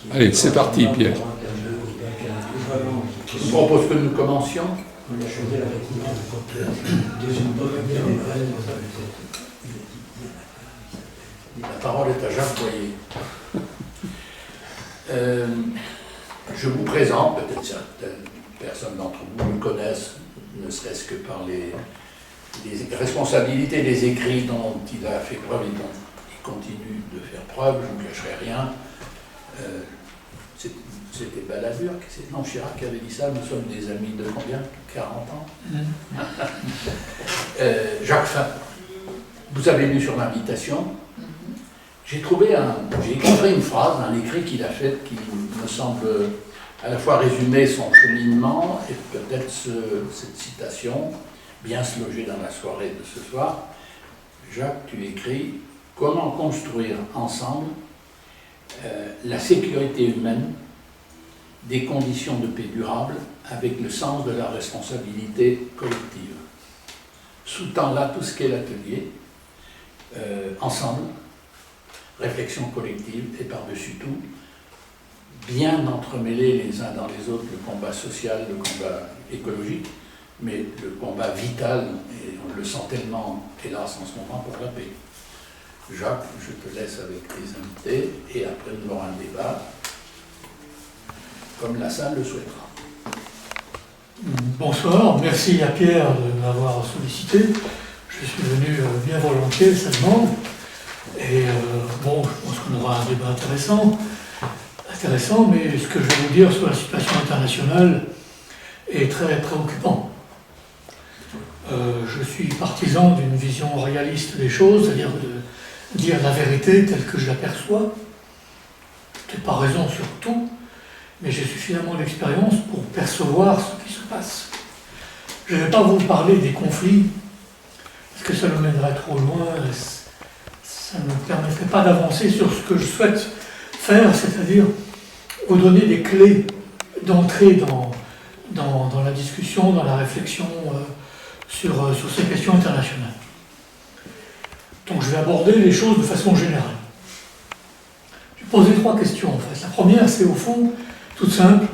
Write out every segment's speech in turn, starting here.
Allez, c'est parti, Pierre. Je propose que nous commencions. La parole est à Jacques Boyer. Je vous présente, peut-être certaines personnes d'entre vous le connaissent, ne serait-ce que par les responsabilités des écrits dont il a fait preuve et dont il continue de faire preuve, je ne vous cacherai rien. C'était Balladur, non, Chirac qui avait dit ça, nous sommes des amis de combien? 40 ans. Jacques Fin, vous avez lu sur l'invitation. J'ai écrit une phrase, un écrit qu'il a fait qui me semble à la fois résumer son cheminement et peut-être cette citation, bien se loger dans la soirée de ce soir. Jacques, tu écris « Comment construire ensemble la sécurité humaine, des conditions de paix durables avec le sens de la responsabilité collective ». Sous-tend là tout ce qu'est l'atelier, ensemble, réflexion collective et par-dessus tout, bien entremêler les uns dans les autres le combat social, le combat écologique, mais le combat vital, et on le sent tellement, hélas, en ce moment, pour la paix. Jacques, je te laisse avec tes invités, et après nous aurons un débat, comme la salle le souhaitera. Bonsoir, merci à Pierre de m'avoir sollicité. Je suis venu bien volontiers, ça demande. Et bon, je pense qu'on aura un débat intéressant, mais ce que je vais vous dire sur la situation internationale est très préoccupant. Je suis partisan d'une vision réaliste des choses, c'est-à-dire de dire la vérité telle que je l'aperçois. Je n'ai pas raison sur tout, mais j'ai suffisamment d'expérience pour percevoir ce qui se passe. Je ne vais pas vous parler des conflits, parce que ça nous mènerait trop loin, ça ne me permettrait pas d'avancer sur ce que je souhaite faire, c'est-à-dire vous donner des clés d'entrée dans la discussion, dans la réflexion sur ces questions internationales. Donc je vais aborder les choses de façon générale. Je vais poser 3 questions en fait. La première, c'est au fond, toute simple,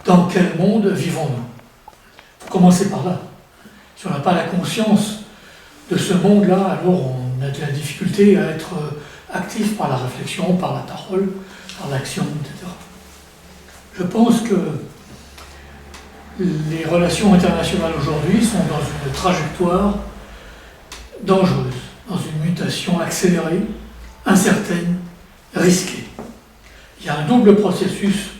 dans quel monde vivons-nous? Il faut commencer par là. Si on n'a pas la conscience de ce monde-là, alors on a de la difficulté à être actif par la réflexion, par la parole, par l'action, etc. Je pense que les relations internationales aujourd'hui sont dans une trajectoire dangereuse, dans une mutation accélérée, incertaine, risquée. Il y a un double processus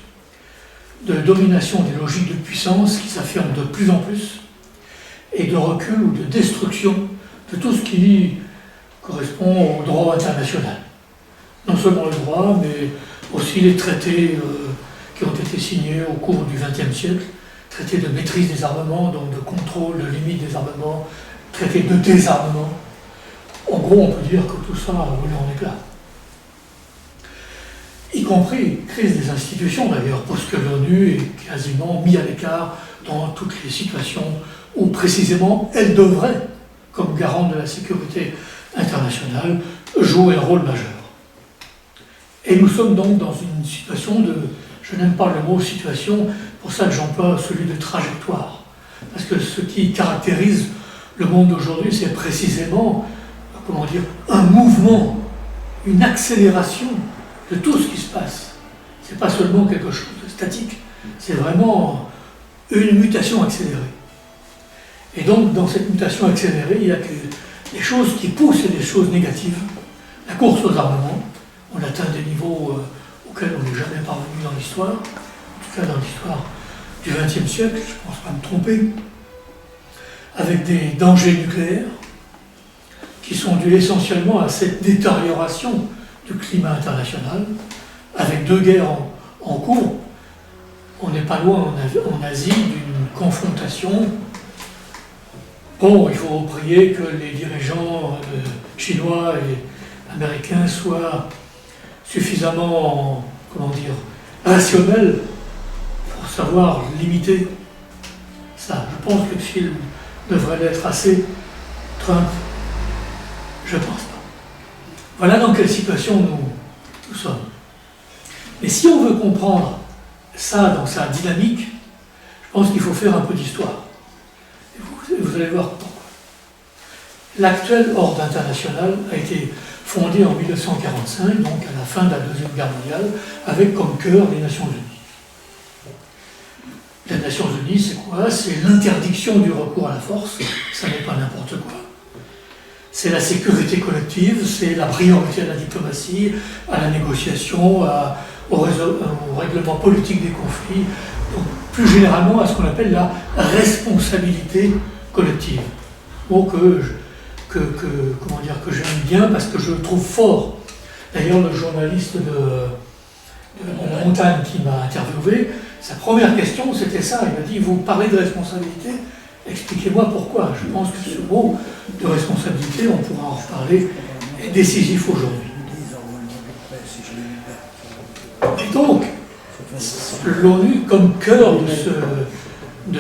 de domination des logiques de puissance qui s'affirme de plus en plus et de recul ou de destruction de tout ce qui correspond au droit international. Non seulement le droit, mais aussi les traités qui ont été signés au cours du XXe siècle, traités de maîtrise des armements, donc de contrôle, de limite des armements, traités de désarmement. En gros, on peut dire que tout ça a volé en éclats. Y compris crise des institutions d'ailleurs, parce que l'ONU est quasiment mis à l'écart dans toutes les situations où précisément elle devrait, comme garante de la sécurité internationale, jouer un rôle majeur. Et nous sommes donc dans une situation de, je n'aime pas le mot situation, pour ça que j'emploie celui de trajectoire. Parce que ce qui caractérise le monde d'aujourd'hui, c'est précisément, comment dire, un mouvement, une accélération de tout ce qui se passe. C'est pas seulement quelque chose de statique, c'est vraiment une mutation accélérée. Et donc, dans cette mutation accélérée, il y a des choses qui poussent et des choses négatives. La course aux armements, on atteint des niveaux auxquels on n'est jamais parvenu dans l'histoire, en tout cas dans l'histoire du XXe siècle, je ne pense pas me tromper, avec des dangers nucléaires qui sont dus essentiellement à cette détérioration du climat international, avec 2 guerres en cours. On n'est pas loin en Asie d'une confrontation. Bon, il faut prier que les dirigeants chinois et américains soient suffisamment, comment dire, rationnels pour savoir limiter ça. Je pense que s'il devrait l'être assez, Trump, je pense pas. Voilà dans quelle situation nous sommes. Mais si on veut comprendre ça dans sa dynamique, je pense qu'il faut faire un peu d'histoire. Et vous allez voir pourquoi. L'actuel ordre international a été fondé en 1945, donc à la fin de la Deuxième Guerre mondiale, avec comme cœur les Nations Unies. Les Nations Unies, c'est quoi? C'est l'interdiction du recours à la force, ça n'est pas n'importe quoi. C'est la sécurité collective, c'est la priorité à la diplomatie, à la négociation, au règlement politique des conflits, donc plus généralement à ce qu'on appelle la responsabilité collective. Mot que j'aime bien parce que je le trouve fort. D'ailleurs, le journaliste de La Montagne qui m'a interviewé, sa première question c'était ça, il m'a dit, vous parlez de responsabilité, expliquez-moi pourquoi. Je pense que ce mot de responsabilité, on pourra en reparler, est décisif aujourd'hui. Et donc, l'ONU, comme cœur de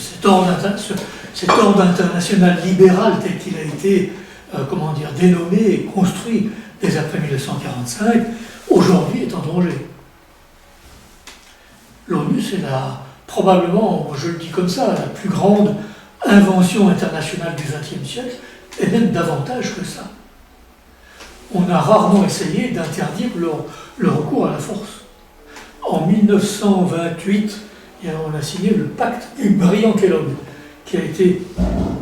cet ordre international libéral tel qu'il a été dénommé et construit dès après 1945, aujourd'hui est en danger. L'ONU, c'est probablement, je le dis comme ça, la plus grande invention internationale du XXe siècle, et même davantage que ça. On a rarement essayé d'interdire le recours à la force. En 1928, on a signé le pacte Briand-Kellogg, qui a été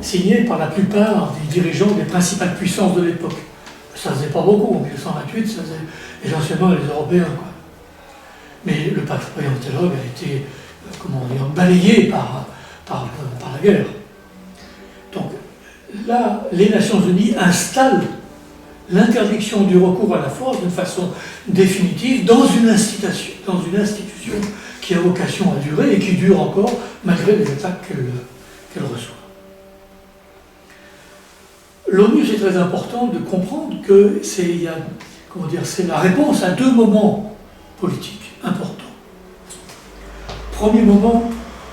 signé par la plupart des dirigeants des principales puissances de l'époque. Ça ne faisait pas beaucoup, en 1928, ça faisait essentiellement les Européens, quoi. Mais le pacte Briand-Kellogg a été balayé par la guerre. Donc là, les Nations Unies installent l'interdiction du recours à la force d'une façon définitive dans une institution qui a vocation à durer et qui dure encore malgré les attaques qu'elle reçoit. L'ONU, c'est très important de comprendre que c'est la réponse à deux moments politiques importants. Premier moment,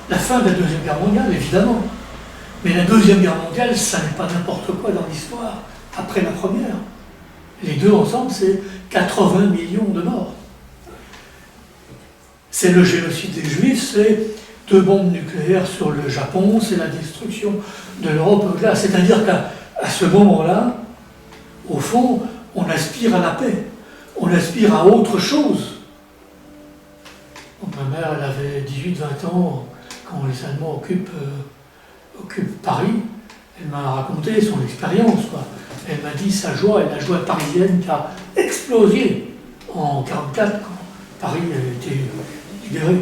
la fin de la Deuxième Guerre mondiale, évidemment. Mais la Deuxième Guerre mondiale, ça n'est pas n'importe quoi dans l'histoire, après la Première. Les deux ensemble, c'est 80 millions de morts. C'est le génocide des Juifs, c'est 2 bombes nucléaires sur le Japon, c'est la destruction de l'Europe au-delà. C'est-à-dire qu'à ce moment-là, au fond, on aspire à la paix, on aspire à autre chose. Donc, ma mère, elle avait 18-20 ans quand les Allemands occupent Paris. Elle m'a raconté son expérience, quoi. Elle m'a dit sa joie et la joie parisienne qui a explosé en 1944 quand Paris a été libéré.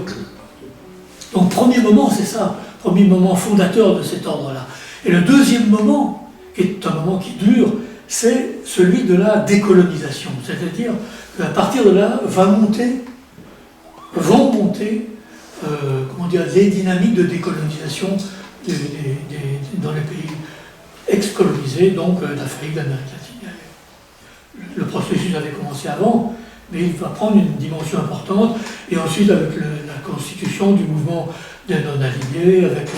Donc premier moment, c'est ça, premier moment fondateur de cet ordre-là. Et le deuxième moment, qui est un moment qui dure, c'est celui de la décolonisation. C'est-à-dire qu'à partir de là, vont monter les dynamiques de décolonisation dans les pays ex-colonisés, donc d'Afrique, d'Amérique latine. Le processus avait commencé avant, mais il va prendre une dimension importante, et ensuite avec la constitution du mouvement des non-alignés, avec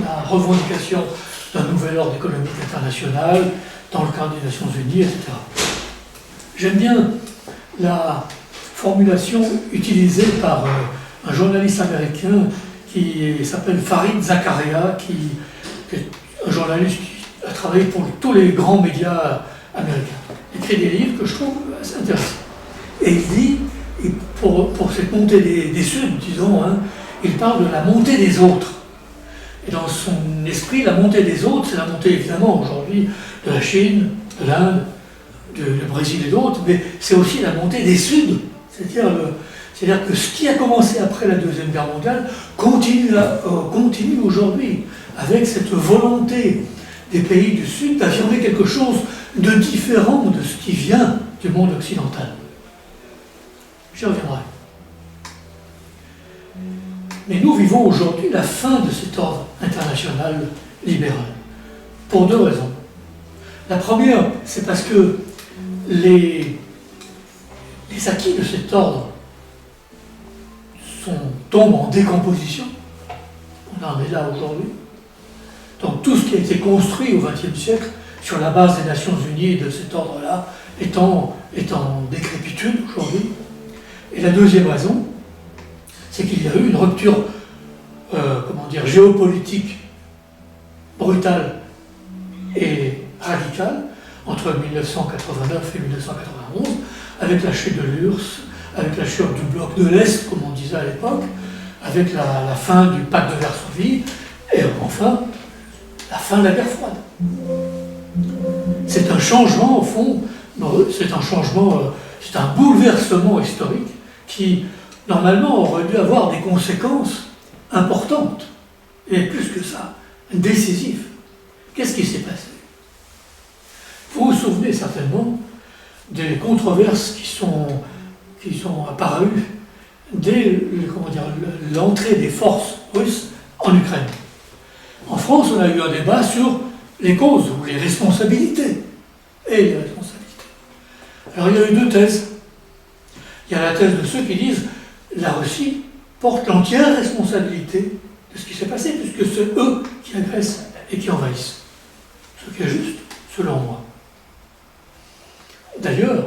la revendication d'un nouvel ordre économique international, dans le cadre des Nations Unies, etc. J'aime bien la formulation utilisée par un journaliste américain qui s'appelle Fareed Zakaria, qui est un journaliste qui a travaillé pour tous les grands médias américains. Il écrit des livres que je trouve assez intéressants. Et il dit, pour cette montée des Suds, disons, il parle de la montée des autres. Et dans son esprit, la montée des autres, c'est la montée évidemment aujourd'hui de la Chine, de l'Inde, du Brésil et d'autres, mais c'est aussi la montée des Suds. C'est-à-dire que ce qui a commencé après la Deuxième Guerre mondiale continue aujourd'hui, avec cette volonté des pays du Sud d'affirmer quelque chose de différent de ce qui vient du monde occidental. J'y reviendrai. Mais nous vivons aujourd'hui la fin de cet ordre international libéral, pour 2 raisons. La première, c'est parce que les acquis de cet ordre tombent en décomposition. On en est là aujourd'hui. Donc tout ce qui a été construit au XXe siècle sur la base des Nations Unies et de cet ordre-là est en décrépitude aujourd'hui. Et la deuxième raison, c'est qu'il y a eu une rupture géopolitique brutale et radicale entre 1989 et 1991, avec la chute de l'URSS, avec la chute du bloc de l'Est, comme on disait à l'époque, avec la fin du pacte de Varsovie, et enfin, la fin de la guerre froide. C'est un changement, au fond, c'est un bouleversement historique qui, normalement, aurait dû avoir des conséquences importantes, et plus que ça, décisives. Qu'est-ce qui s'est passé? Vous vous souvenez certainement des controverses qui sont apparues dès l'entrée des forces russes en Ukraine. En France, on a eu un débat sur les causes ou les responsabilités. Et les responsabilités. Alors il y a eu deux thèses. Il y a la thèse de ceux qui disent la Russie porte l'entière responsabilité de ce qui s'est passé, puisque c'est eux qui agressent et qui envahissent. Ce qui est juste, selon moi. D'ailleurs,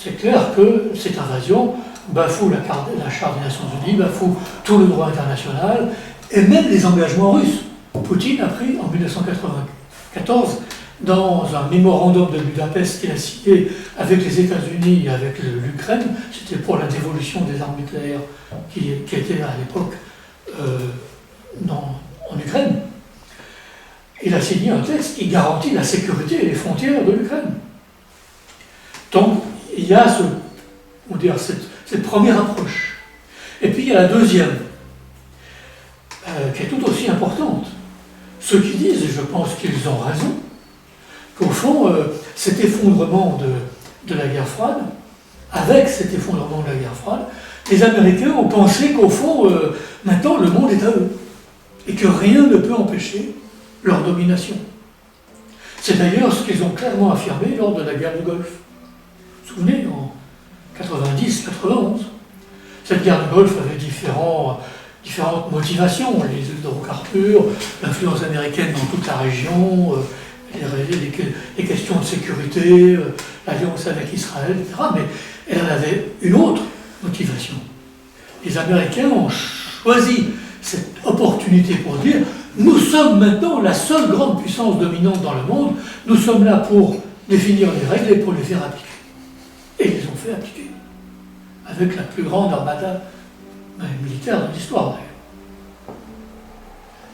c'est clair que cette invasion bafoue la Charte des Nations Unies, bafoue tout le droit international, et même les engagements russes. Poutine a pris en 1994, dans un mémorandum de Budapest qu'il a signé avec les États-Unis et avec l'Ukraine, c'était pour la dévolution des armes nucléaires qui étaient à l'époque en Ukraine. Il a signé un texte qui garantit la sécurité et les frontières de l'Ukraine. Donc, il y a cette première approche. Et puis, il y a la deuxième, qui est tout aussi importante. Ceux qui disent, et je pense qu'ils ont raison, qu'au fond, cet effondrement de la guerre froide, avec cet effondrement de la guerre froide, les Américains ont pensé qu'au fond, maintenant, le monde est à eux, et que rien ne peut empêcher leur domination. C'est d'ailleurs ce qu'ils ont clairement affirmé lors de la guerre du Golfe. Vous vous souvenez, en 90-91, cette guerre du Golfe avait différentes motivations, les hydrocarbures, l'influence américaine dans toute la région, les questions de sécurité, l'alliance avec Israël, etc. Mais elle avait une autre motivation. Les Américains ont choisi cette opportunité pour dire nous sommes maintenant la seule grande puissance dominante dans le monde, nous sommes là pour définir les règles et pour les faire appliquer. Et ils les ont fait appliquer, avec la plus grande armada militaire de l'histoire d'ailleurs.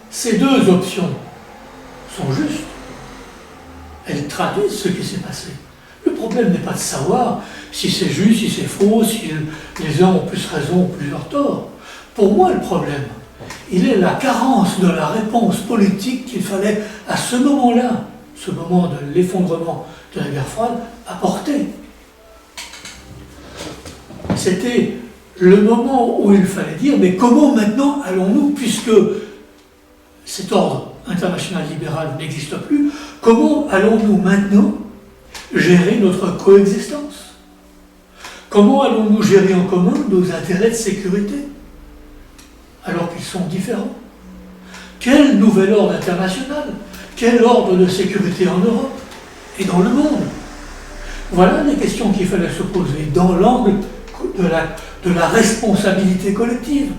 Ces deux options sont justes, elles traduisent ce qui s'est passé. Le problème n'est pas de savoir si c'est juste, si c'est faux, si les uns ont plus raison ou plus tort. Pour moi, le problème, il est la carence de la réponse politique qu'il fallait à ce moment-là, ce moment de l'effondrement de la guerre froide, apporter. C'était le moment où il fallait dire, mais comment maintenant allons-nous, puisque cet ordre international libéral n'existe plus, comment allons-nous maintenant gérer notre coexistence? Comment allons-nous gérer en commun nos intérêts de sécurité, alors qu'ils sont différents? Quel nouvel ordre international? Quel ordre de sécurité en Europe et dans le monde? Voilà les questions qu'il fallait se poser dans l'angle de la responsabilité collective,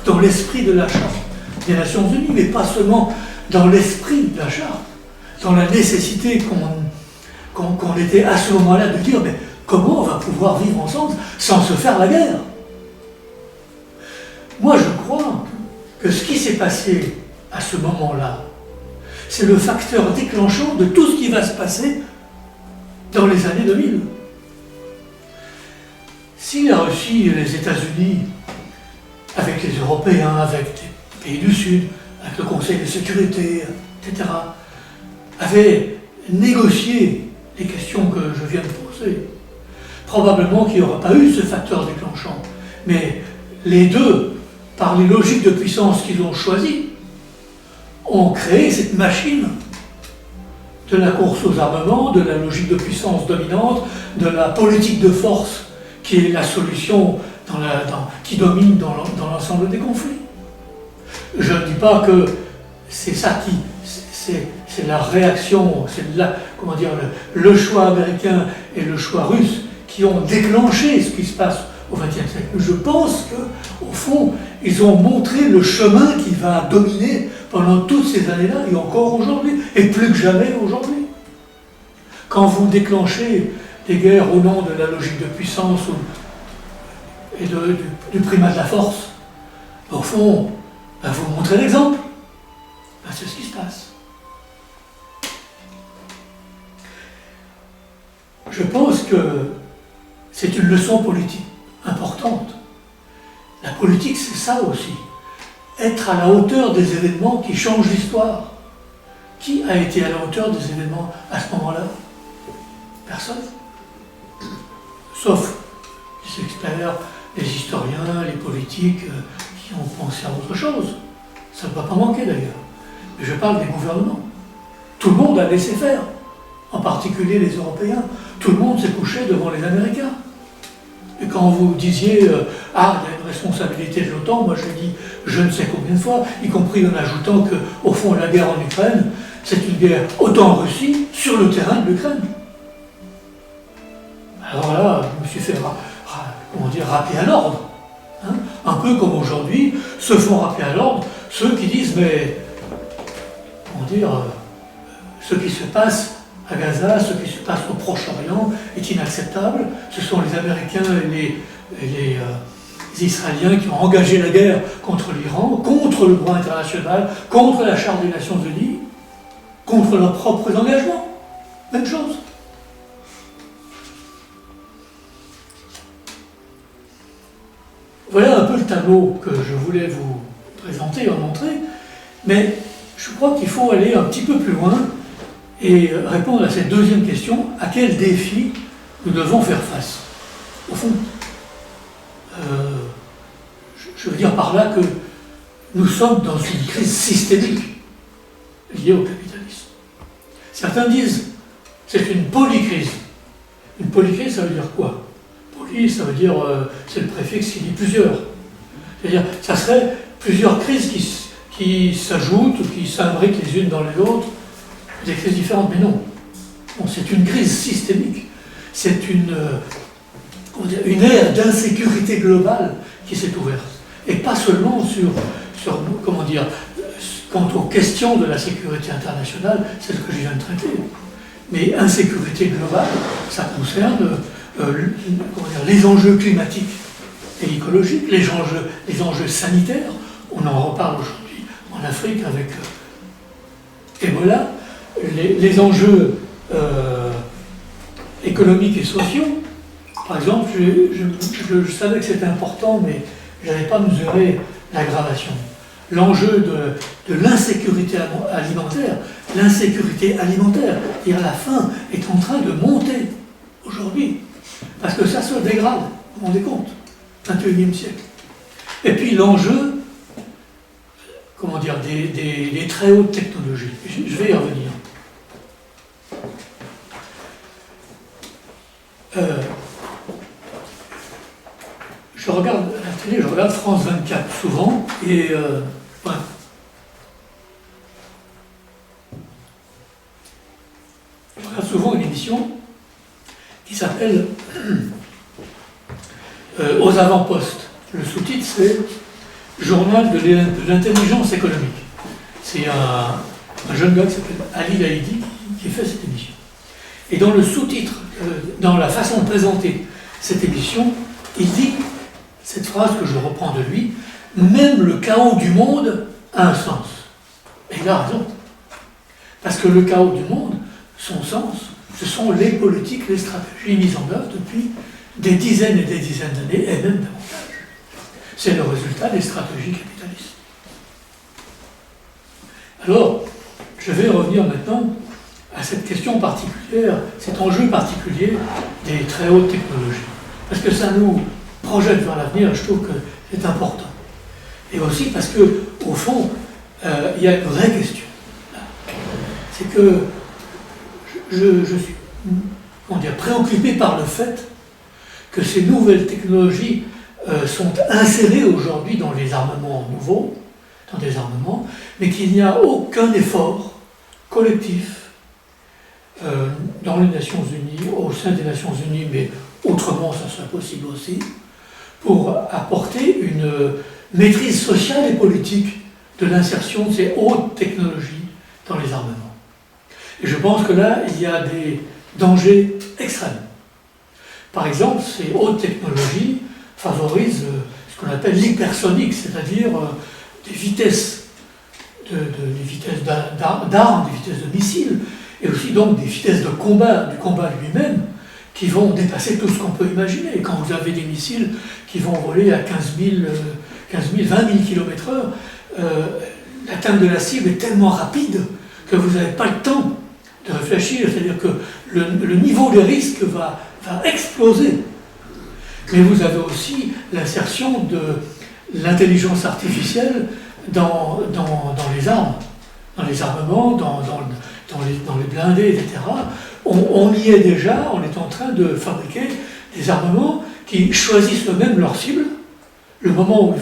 dans l'esprit de la Charte des Nations Unies, mais pas seulement dans l'esprit de la Charte, dans la nécessité qu'on était à ce moment-là de dire mais comment on va pouvoir vivre ensemble sans se faire la guerre? Moi je crois que ce qui s'est passé à ce moment-là, c'est le facteur déclenchant de tout ce qui va se passer dans les années 2000. Si la Russie et les États-Unis, avec les Européens, avec les pays du Sud, avec le Conseil de sécurité, etc., avaient négocié les questions que je viens de poser, probablement qu'il n'y aura pas eu ce facteur déclenchant. Mais les deux, par les logiques de puissance qu'ils ont choisies, ont créé cette machine de la course aux armements, de la logique de puissance dominante, de la politique de force qui est la solution qui domine dans l'ensemble des conflits. Je ne dis pas que c'est ça c'est la réaction, c'est le choix américain et le choix russe qui ont déclenché ce qui se passe au XXe siècle. Je pense qu'au fond, ils ont montré le chemin qui va dominer pendant toutes ces années-là, et encore aujourd'hui, et plus que jamais aujourd'hui. Quand vous déclenchez des guerres au nom de la logique de puissance et du primat de la force, au fond, vous montrez l'exemple. C'est ce qui se passe. Je pense que c'est une leçon politique importante. La politique, c'est ça aussi. Être à la hauteur des événements qui changent l'histoire. Qui a été à la hauteur des événements à ce moment-là? Personne. Sauf les experts, les historiens, les politiques qui ont pensé à autre chose. Ça ne va pas manquer d'ailleurs. Mais je parle des gouvernements. Tout le monde a laissé faire, en particulier les Européens. Tout le monde s'est couché devant les Américains. Et quand vous disiez ah, il y a une responsabilité de l'OTAN, moi je dis je ne sais combien de fois, y compris en ajoutant qu'au fond la guerre en Ukraine, c'est une guerre OTAN-Russie sur le terrain de l'Ukraine. Alors là, je me suis fait rappeler à l'ordre. Hein, un peu comme aujourd'hui, se font rappeler à l'ordre ceux qui disent mais ce qui se passe à Gaza, ce qui se passe au Proche-Orient est inacceptable. Ce sont les Américains et les Israéliens qui ont engagé la guerre contre l'Iran, contre le droit international, contre la Charte des Nations Unies, contre leurs propres engagements. Même chose. Voilà un peu le tableau que je voulais vous présenter, en montrer, mais je crois qu'il faut aller un petit peu plus loin et répondre à cette deuxième question, à quel défi nous devons faire face. Au fond, je veux dire par là que nous sommes dans une crise systémique liée au capitalisme. Certains disent c'est une polycrise. Une polycrise, ça veut dire quoi? Poly, ça veut dire, c'est le préfixe qui dit plusieurs. C'est-à-dire, ça serait plusieurs crises qui s'ajoutent ou qui s'imbriquent les unes dans les autres, des crises différentes, mais non. Bon, c'est une crise systémique. C'est une ère d'insécurité globale qui s'est ouverte. Et pas seulement quant aux questions de la sécurité internationale, c'est ce que je viens de traiter. Mais insécurité globale, ça concerne les enjeux climatiques et écologiques, les enjeux sanitaires. On en reparle aujourd'hui en Afrique avec Ebola, les enjeux économiques et sociaux. Par exemple, je savais que c'était important, mais je n'avais pas mesuré l'aggravation. L'enjeu de l'insécurité alimentaire, c'est-à-dire la faim, est en train de monter aujourd'hui. Parce que ça se dégrade, vous vous rendez compte, 21e siècle. Et puis l'enjeu, des très hautes technologies. Je vais y revenir. Je regarde la télé, je regarde France 24 souvent, et ouais. Je regarde souvent une émission qui s'appelle Aux avant-postes. Le sous-titre, c'est Journal de l'intelligence économique. C'est un jeune gars qui s'appelle Ali Laïdi qui fait cette émission. Et dans le sous-titre, dans la façon de présenter cette émission, il dit cette phrase que je reprends de lui: même le chaos du monde a un sens. Et il a raison. Parce que le chaos du monde, son sens, ce sont les politiques, les stratégies mises en œuvre depuis des dizaines et des dizaines d'années, et même davantage. C'est le résultat des stratégies capitalistes. Alors, je vais revenir maintenant à cette question particulière, cet enjeu particulier des très hautes technologies. Parce que ça nous projette vers l'avenir, et je trouve que c'est important. Et aussi parce que, au fond, il y a une vraie question. C'est que je suis préoccupé par le fait que ces nouvelles technologies sont insérées aujourd'hui dans les armements nouveaux, dans des armements, mais qu'il n'y a aucun effort collectif dans les Nations Unies, au sein des Nations Unies, mais autrement ça serait possible aussi, pour apporter une maîtrise sociale et politique de l'insertion de ces hautes technologies dans les armements. Et je pense que là, il y a des dangers extrêmes. Par exemple, ces hautes technologies favorisent ce qu'on appelle l'hypersonique, c'est-à-dire des vitesses d'armes, des vitesses de missiles, et aussi donc des vitesses de combat, du combat lui-même, qui vont dépasser tout ce qu'on peut imaginer. Quand vous avez des missiles qui vont voler à 15 000, 20 000 km/h, l'atteinte de la cible est tellement rapide que vous n'avez pas le temps de réfléchir, c'est-à-dire que le niveau des risques va exploser. Mais vous avez aussi l'insertion de l'intelligence artificielle dans les armes, dans les armements, dans les blindés, etc. On y est déjà, on est en train de fabriquer des armements qui choisissent eux-mêmes leur cible, le moment où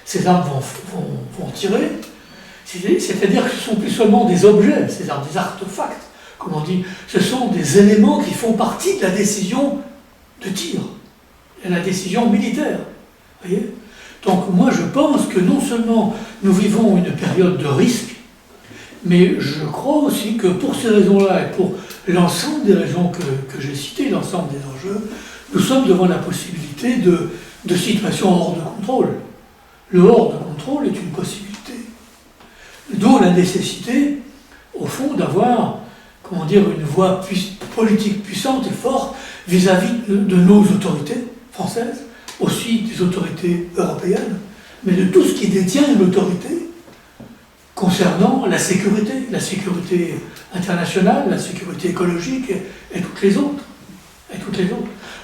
ces armes vont tirer. C'est-à-dire que ce ne sont plus seulement des objets, ces armes, des artefacts, comme on dit, ce sont des éléments qui font partie de la décision de tir, de la décision militaire. Voyez ? Donc moi je pense que non seulement nous vivons une période de risque, mais je crois aussi que pour ces raisons-là et pour l'ensemble des raisons que j'ai citées, l'ensemble des enjeux, nous sommes devant la possibilité de situations hors de contrôle. Le hors de contrôle est une possibilité. D'où la nécessité, au fond, d'avoir, une voix politique puissante et forte vis-à-vis de nos autorités françaises, aussi des autorités européennes, mais de tout ce qui détient une autorité concernant la sécurité internationale, la sécurité écologique et toutes les autres.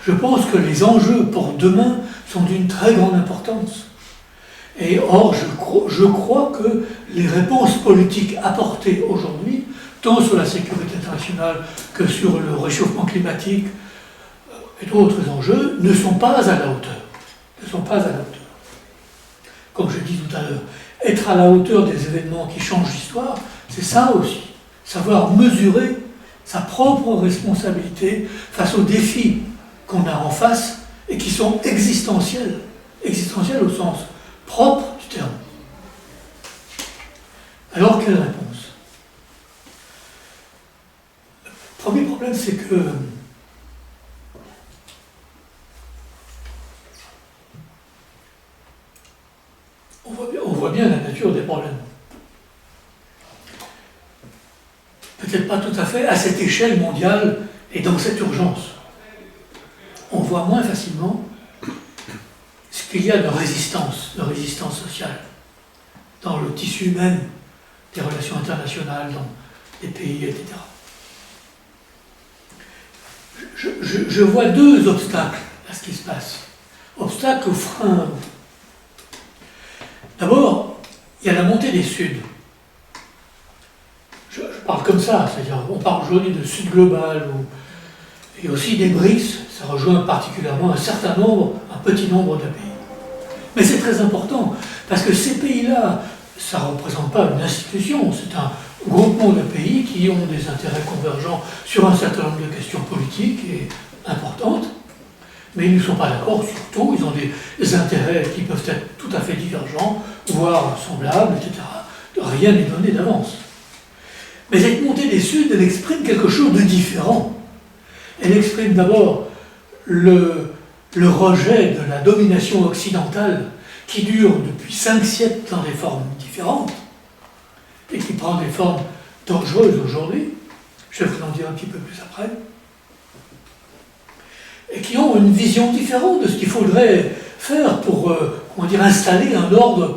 Je pense que les enjeux pour demain sont d'une très grande importance. Et or, je crois que les réponses politiques apportées aujourd'hui, tant sur la sécurité internationale que sur le réchauffement climatique et d'autres enjeux, ne sont pas à la hauteur. Comme je dis tout à l'heure, être à la hauteur des événements qui changent l'histoire, c'est ça aussi. Savoir mesurer sa propre responsabilité face aux défis qu'on a en face et qui sont existentiels au sens propre du terme. Alors, quelle réponse ? Le premier problème, c'est que on voit bien la nature des problèmes. Peut-être pas tout à fait à cette échelle mondiale et dans cette urgence. On voit moins facilement ce qu'il y a de résistance sociale dans le tissu même des relations internationales, dans les pays, etc. Je vois deux obstacles à ce qui se passe. Obstacles ou freins. D'abord, il y a la montée des Suds. Je parle comme ça, c'est-à-dire on parle aujourd'hui de Sud global, et aussi des BRICS, ça rejoint particulièrement un petit nombre de pays. Mais c'est très important, parce que ces pays-là, ça ne représente pas une institution, c'est un groupement de pays qui ont des intérêts convergents sur un certain nombre de questions politiques et importantes, mais ils ne sont pas d'accord sur tout, ils ont des intérêts qui peuvent être tout à fait divergents, voire semblables, etc. Rien n'est donné d'avance. Mais cette montée des Suds, elle exprime quelque chose de différent. Elle exprime d'abord le rejet de la domination occidentale qui dure depuis 5 siècles dans des formes différentes et qui prend des formes dangereuses aujourd'hui, je vais vous en dire un petit peu plus après, et qui ont une vision différente de ce qu'il faudrait faire pour installer un ordre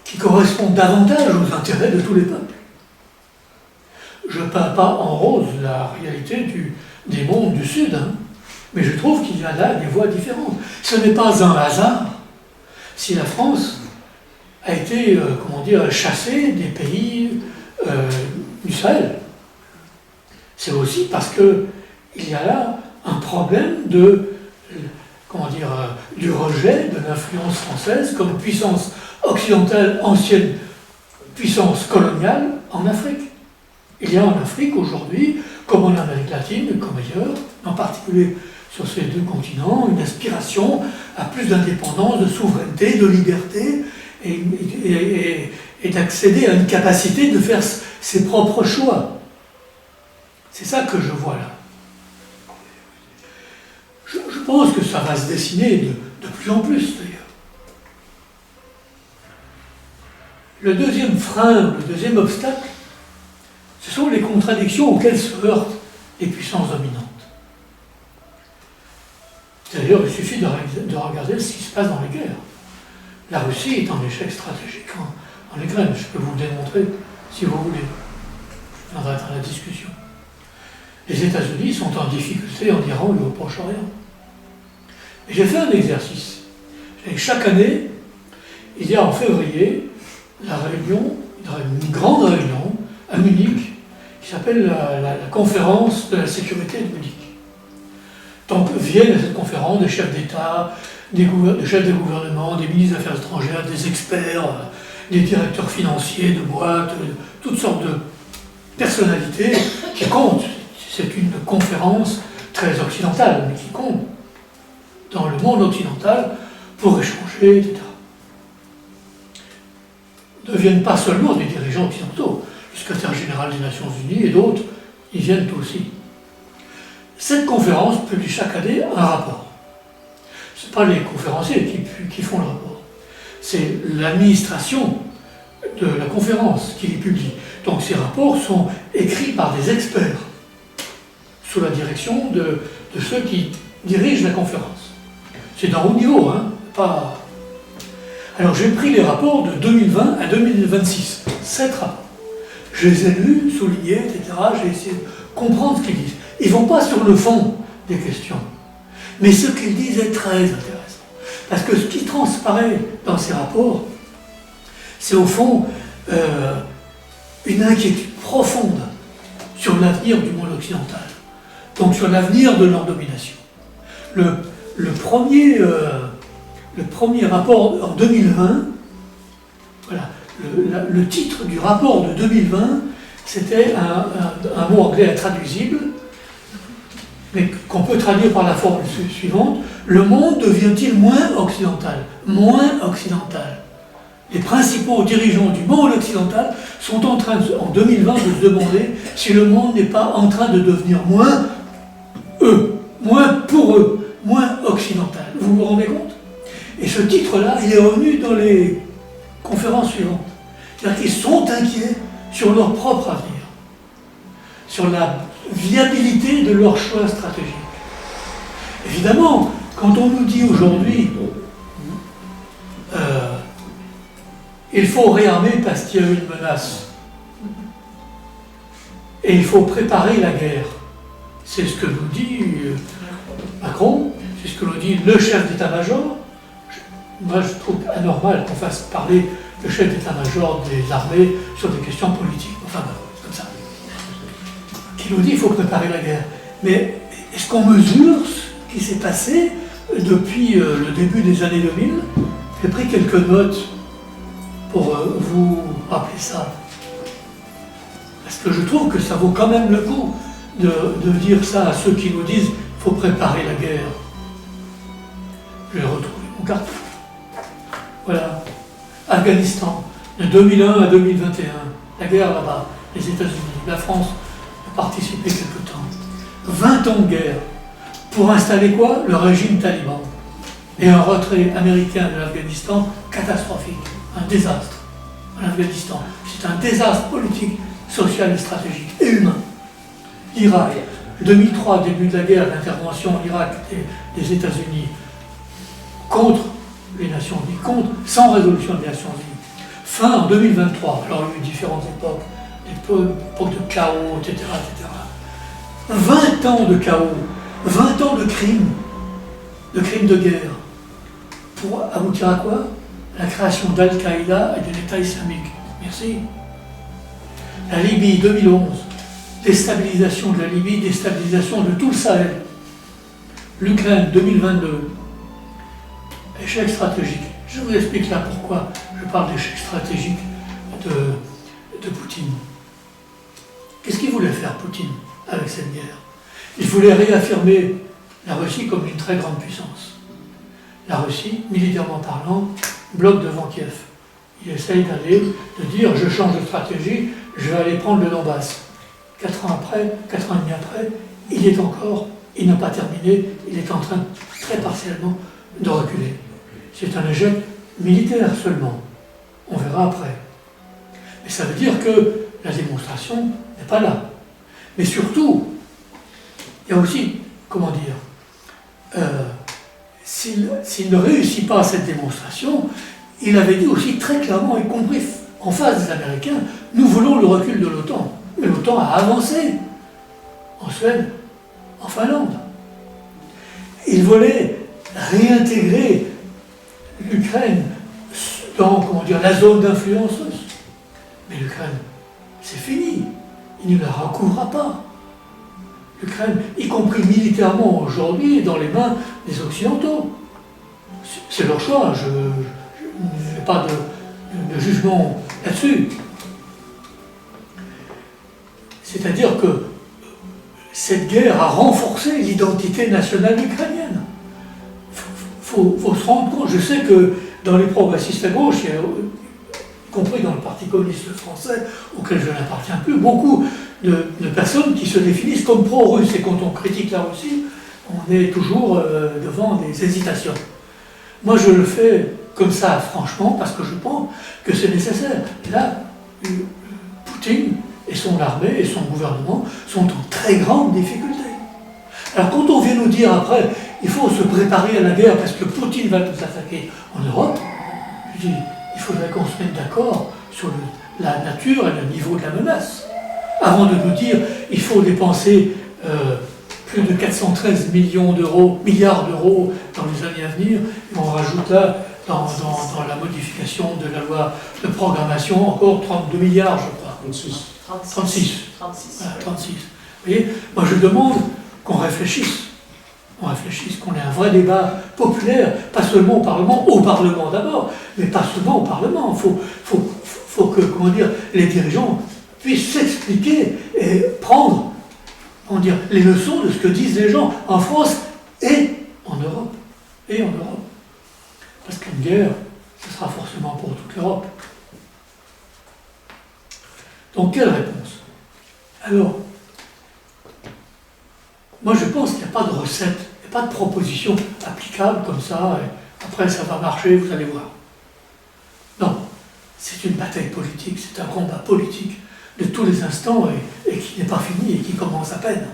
qui correspond davantage aux intérêts de tous les peuples. Je ne peins pas en rose la réalité des mondes du Sud, mais je trouve qu'il y a là des voies différentes. Ce n'est pas un hasard si la France a été, chassée des pays du Sahel. C'est aussi parce qu'il y a là un problème du rejet de l'influence française comme puissance occidentale, ancienne puissance coloniale en Afrique. Il y a en Afrique aujourd'hui, comme en Amérique latine, comme ailleurs, en particulier sur ces deux continents, une aspiration à plus d'indépendance, de souveraineté, de liberté, et d'accéder à une capacité de faire ses propres choix. C'est ça que je vois là. Je pense que ça va se dessiner de plus en plus, d'ailleurs. Le deuxième frein, le deuxième obstacle, ce sont les contradictions auxquelles se heurtent les puissances dominantes. D'ailleurs, il suffit de regarder ce qui se passe dans les guerres. La Russie est en échec stratégique en Ukraine. Je peux vous le démontrer si vous voulez. Je viendrai dans la discussion. Les États-Unis sont en difficulté en Iran et au Proche-Orient. Et j'ai fait un exercice. Chaque année, il y a en février une grande réunion à Munich qui s'appelle la conférence de la sécurité de Munich. Donc viennent à cette conférence des chefs d'État, des chefs de gouvernement, des ministres des Affaires étrangères, des experts, des directeurs financiers de boîtes, toutes sortes de personnalités qui comptent. C'est une conférence très occidentale, mais qui compte dans le monde occidental pour échanger, etc. Ne viennent pas seulement des dirigeants occidentaux, le secrétaire général des Nations Unies et d'autres, ils viennent aussi. Cette conférence publie chaque année un rapport. Ce n'est pas les conférenciers qui font le rapport. C'est l'administration de la conférence qui les publie. Donc ces rapports sont écrits par des experts, sous la direction de ceux qui dirigent la conférence. C'est d'un haut niveau, hein, pas... Alors j'ai pris les rapports de 2020 à 2026, 7 rapports. Je les ai lus, soulignés, etc. J'ai essayé de comprendre ce qu'ils disent. Ils ne vont pas sur le fond des questions. Mais ce qu'ils disent est très intéressant. Parce que ce qui transparaît dans ces rapports, c'est au fond une inquiétude profonde sur l'avenir du monde occidental. Donc sur l'avenir de leur domination. Le premier rapport en 2020, voilà, le titre du rapport de 2020, c'était un mot anglais intraduisible, mais qu'on peut traduire par la formule suivante: le monde devient-il moins occidental? Moins occidental. Les principaux dirigeants du monde occidental sont en train, en 2020, de se demander si le monde n'est pas en train de devenir moins pour eux, moins occidental. Vous vous rendez compte? Et ce titre-là, il est revenu dans les conférences suivantes. C'est-à-dire qu'ils sont inquiets sur leur propre avenir, sur la viabilité de leurs choix stratégiques. Évidemment, quand on nous dit aujourd'hui il faut réarmer parce qu'il y a une menace et il faut préparer la guerre, c'est ce que nous dit Macron, c'est ce que nous dit le chef d'état-major. Moi, je trouve anormal qu'on fasse parler le chef d'état-major des armées sur des questions politiques. Enfin, comme ça. Qui nous dit qu'il faut préparer la guerre. Mais est-ce qu'on mesure ce qui s'est passé depuis le début des années 2000? J'ai pris quelques notes pour vous rappeler ça. Parce que je trouve que ça vaut quand même le coup de dire ça à ceux qui nous disent qu'il faut préparer la guerre. Je vais retrouver mon carton. Voilà. Afghanistan, de 2001 à 2021. La guerre là-bas, les États-Unis, la France a participé quelque temps. 20 ans de guerre. Pour installer quoi? Le régime taliban. Et un retrait américain de l'Afghanistan catastrophique. Un désastre en Afghanistan. C'est un désastre politique, social et stratégique. Et humain. L'Irak. 2003, début de la guerre, l'intervention en Irak des États-Unis contre les Nations Unies, sans résolution des Nations Unies. Fin en 2023, alors il y a eu différentes époques, des époques de chaos, etc., etc. 20 ans de chaos, 20 ans de crimes de guerre, pour aboutir à quoi? La création d'Al-Qaïda et de l'État islamique. Merci. La Libye, 2011, déstabilisation de la Libye, déstabilisation de tout le Sahel. L'Ukraine, 2022. Échec stratégique. Je vous explique là pourquoi je parle d'échec stratégique de Poutine. Qu'est-ce qu'il voulait faire, Poutine, avec cette guerre? Il voulait réaffirmer la Russie comme une très grande puissance. La Russie, militairement parlant, bloque devant Kiev. Il essaye d'aller, de dire je change de stratégie, je vais aller prendre le Donbass. 4 ans après, 4 ans et demi après, il n'a pas terminé, il est en train très partiellement de reculer. C'est un échec militaire seulement. On verra après. Mais ça veut dire que la démonstration n'est pas là. Mais surtout, il y a aussi, comment dire, s'il ne réussit pas cette démonstration, il avait dit aussi très clairement, y compris en face des Américains, nous voulons le recul de l'OTAN. Mais l'OTAN a avancé en Suède, en Finlande. Il voulait réintégrer l'Ukraine dans, comment dire, la zone d'influence russe. Mais l'Ukraine, c'est fini. Il ne la recouvrira pas. L'Ukraine, y compris militairement aujourd'hui, est dans les mains des Occidentaux. C'est leur choix. Je n'ai pas de jugement là-dessus. C'est-à-dire que cette guerre a renforcé l'identité nationale ukrainienne. Il faut se rendre compte. Je sais que dans les progressistes à gauche, y compris dans le Parti communiste français, auquel je n'appartiens plus, beaucoup de personnes qui se définissent comme pro-russes. Et quand on critique la Russie, on est toujours devant des hésitations. Moi, je le fais comme ça, franchement, parce que je pense que c'est nécessaire. Là, Poutine et son armée et son gouvernement sont en très grande difficulté. Alors quand on vient nous dire après, il faut se préparer à la guerre parce que Poutine va nous attaquer en Europe, je dis, il faudrait qu'on se mette d'accord sur la nature et le niveau de la menace. Avant de nous dire, il faut dépenser plus de 413 milliards d'euros dans les années à venir, et on rajoute là, dans la modification de la loi de programmation, encore 32 milliards, je crois. 36. Voilà, 36. Vous voyez, moi je demande qu'on réfléchisse. Qu'on ait un vrai débat populaire, pas seulement au Parlement d'abord, mais pas seulement au Parlement. Il faut que, comment dire, les dirigeants puissent s'expliquer et prendre, comment dire, les leçons de ce que disent les gens en France et en Europe. Parce qu'une guerre, ce sera forcément pour toute l'Europe. Donc, quelle réponse? Alors, moi je pense qu'il n'y a pas de recette, il n'y a pas de proposition applicable comme ça, et après ça va marcher, vous allez voir. Non, c'est une bataille politique, c'est un combat politique de tous les instants et qui n'est pas fini et qui commence à peine.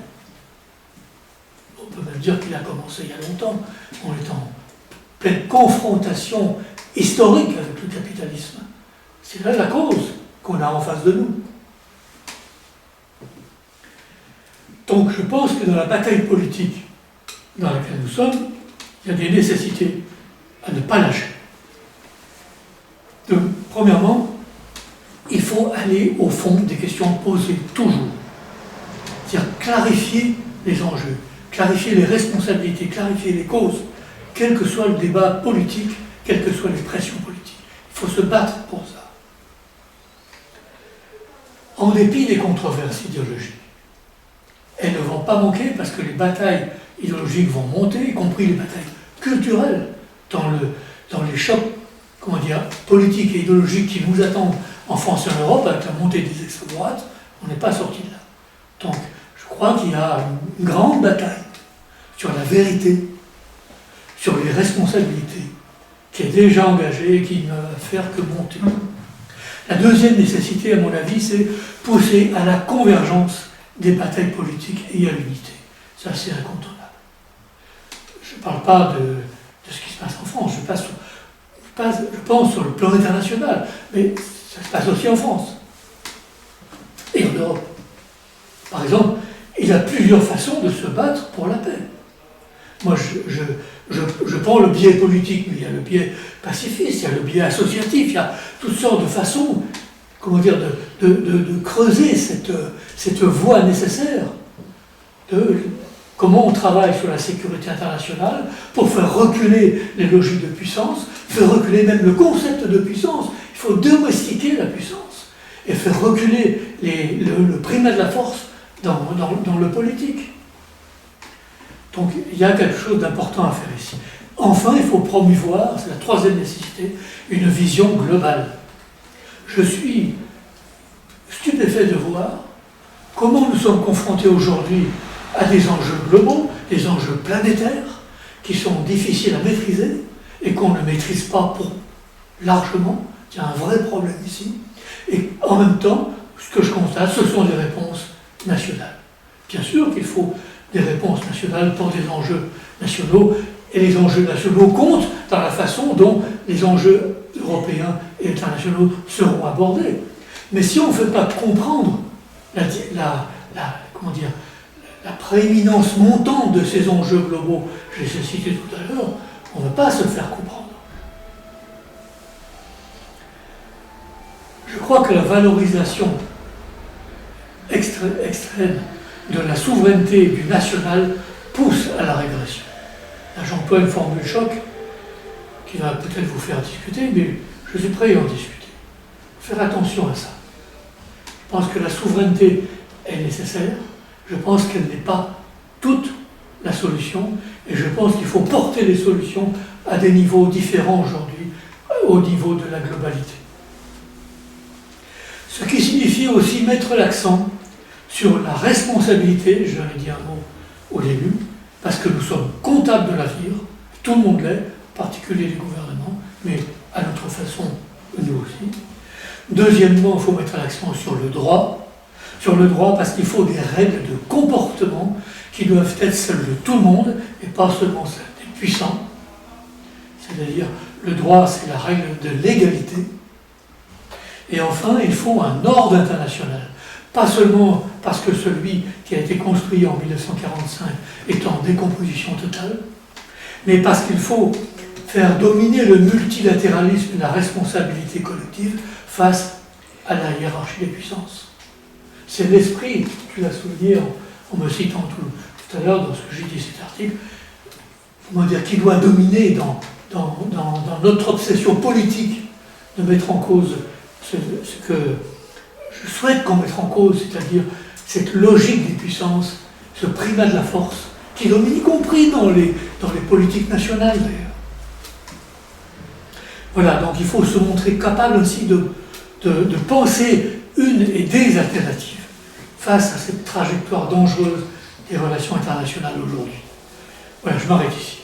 On peut même dire qu'il a commencé il y a longtemps. On est en pleine confrontation historique avec le capitalisme. C'est là la cause qu'on a en face de nous. Donc je pense que dans la bataille politique dans laquelle nous sommes, il y a des nécessités à ne pas lâcher. Donc, premièrement, il faut aller au fond des questions posées toujours. C'est-à-dire clarifier les enjeux, clarifier les responsabilités, clarifier les causes, quel que soit le débat politique, quelles que soient les pressions politiques. Il faut se battre pour ça. En dépit des controverses idéologiques. Elles ne vont pas manquer parce que les batailles idéologiques vont monter, y compris les batailles culturelles, dans les chocs, comment dire, politiques et idéologiques qui nous attendent en France et en Europe, avec la montée des extrêmes droites, on n'est pas sorti de là. Donc, je crois qu'il y a une grande bataille sur la vérité, sur les responsabilités, qui est déjà engagée et qui ne va faire que monter. La deuxième nécessité, à mon avis, c'est pousser à la convergence des batailles politiques et à l'unité. Ça, c'est incontournable. Je ne parle pas de ce qui se passe en France, je pense sur le plan international, mais ça se passe aussi en France et en Europe. Par exemple, il y a plusieurs façons de se battre pour la paix. Moi, je prends le biais politique, mais il y a le biais pacifiste, il y a le biais associatif, il y a toutes sortes de façons, comment dire, de creuser cette voie nécessaire de comment on travaille sur la sécurité internationale pour faire reculer les logiques de puissance, faire reculer même le concept de puissance. Il faut domestiquer la puissance et faire reculer le primat de la force dans le politique. Donc il y a quelque chose d'important à faire ici. Enfin, il faut promouvoir, c'est la troisième nécessité, une vision globale. Je suis stupéfait de voir comment nous sommes confrontés aujourd'hui à des enjeux globaux, des enjeux planétaires, qui sont difficiles à maîtriser et qu'on ne maîtrise pas largement. Il y a un vrai problème ici. Et en même temps, ce que je constate, ce sont des réponses nationales. Bien sûr qu'il faut des réponses nationales pour des enjeux nationaux, et les enjeux nationaux comptent dans la façon dont les enjeux européens et internationaux seront abordés. Mais si on ne fait pas comprendre comment dire, la prééminence montante de ces enjeux globaux, je les ai cités tout à l'heure, on ne va pas se faire comprendre. Je crois que la valorisation extrême de la souveraineté du national pousse à la régression. Là, j'emploie une formule choc qui va peut-être vous faire discuter, mais je suis prêt à en discuter. Faire attention à ça. Je pense que la souveraineté est nécessaire. Je pense qu'elle n'est pas toute la solution. Et je pense qu'il faut porter les solutions à des niveaux différents aujourd'hui, au niveau de la globalité. Ce qui signifie aussi mettre l'accent sur la responsabilité, j'en ai dit un mot au début, parce que nous sommes comptables de l'avenir, tout le monde l'est, en particulier les gouvernements, mais à notre façon, nous aussi. Deuxièmement, il faut mettre l'accent sur le droit parce qu'il faut des règles de comportement qui doivent être celles de tout le monde et pas seulement celles des puissants. C'est-à-dire, le droit, c'est la règle de l'égalité. Et enfin, il faut un ordre international. Pas seulement parce que celui qui a été construit en 1945 est en décomposition totale, mais parce qu'il faut faire dominer le multilatéralisme et la responsabilité collective face à la hiérarchie des puissances. C'est l'esprit, tu l'as souligné en me citant tout à l'heure dans ce que j'ai dit cet article, comment dire, qui doit dominer dans notre obsession politique de mettre en cause ce que je souhaite qu'on mette en cause, c'est-à-dire cette logique des puissances, ce primat de la force, qui domine y compris dans les politiques nationales d'ailleurs. Voilà, donc il faut se montrer capable aussi de penser une et des alternatives face à cette trajectoire dangereuse des relations internationales aujourd'hui. Voilà, je m'arrête ici.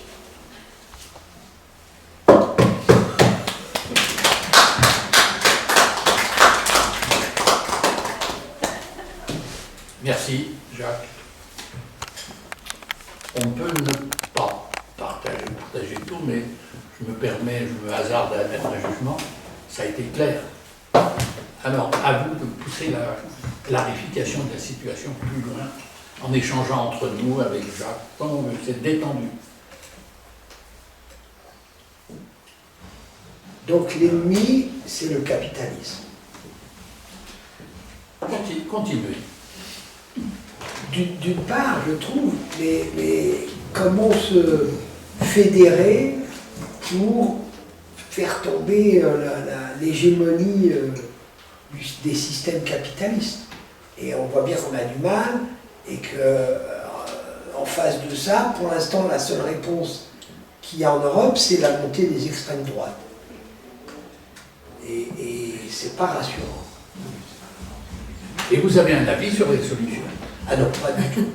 Merci, Jacques. On peut ne pas partager tout, mais je me hasarde à mettre un jugement. Ça a été clair. Alors, à vous de pousser la clarification de la situation plus loin, en échangeant entre nous avec Jacques. C'est détendu. Donc l'ennemi, c'est le capitalisme. Continuez. D'une part, je trouve, mais comment se fédérer pour faire tomber l'hégémonie des systèmes capitalistes. Et on voit bien qu'on a du mal, et qu'en face de ça, pour l'instant, la seule réponse qu'il y a en Europe, c'est la montée des extrêmes droites. Et c'est pas rassurant. Et vous avez un avis sur les solutions? Ah non, pas du tout.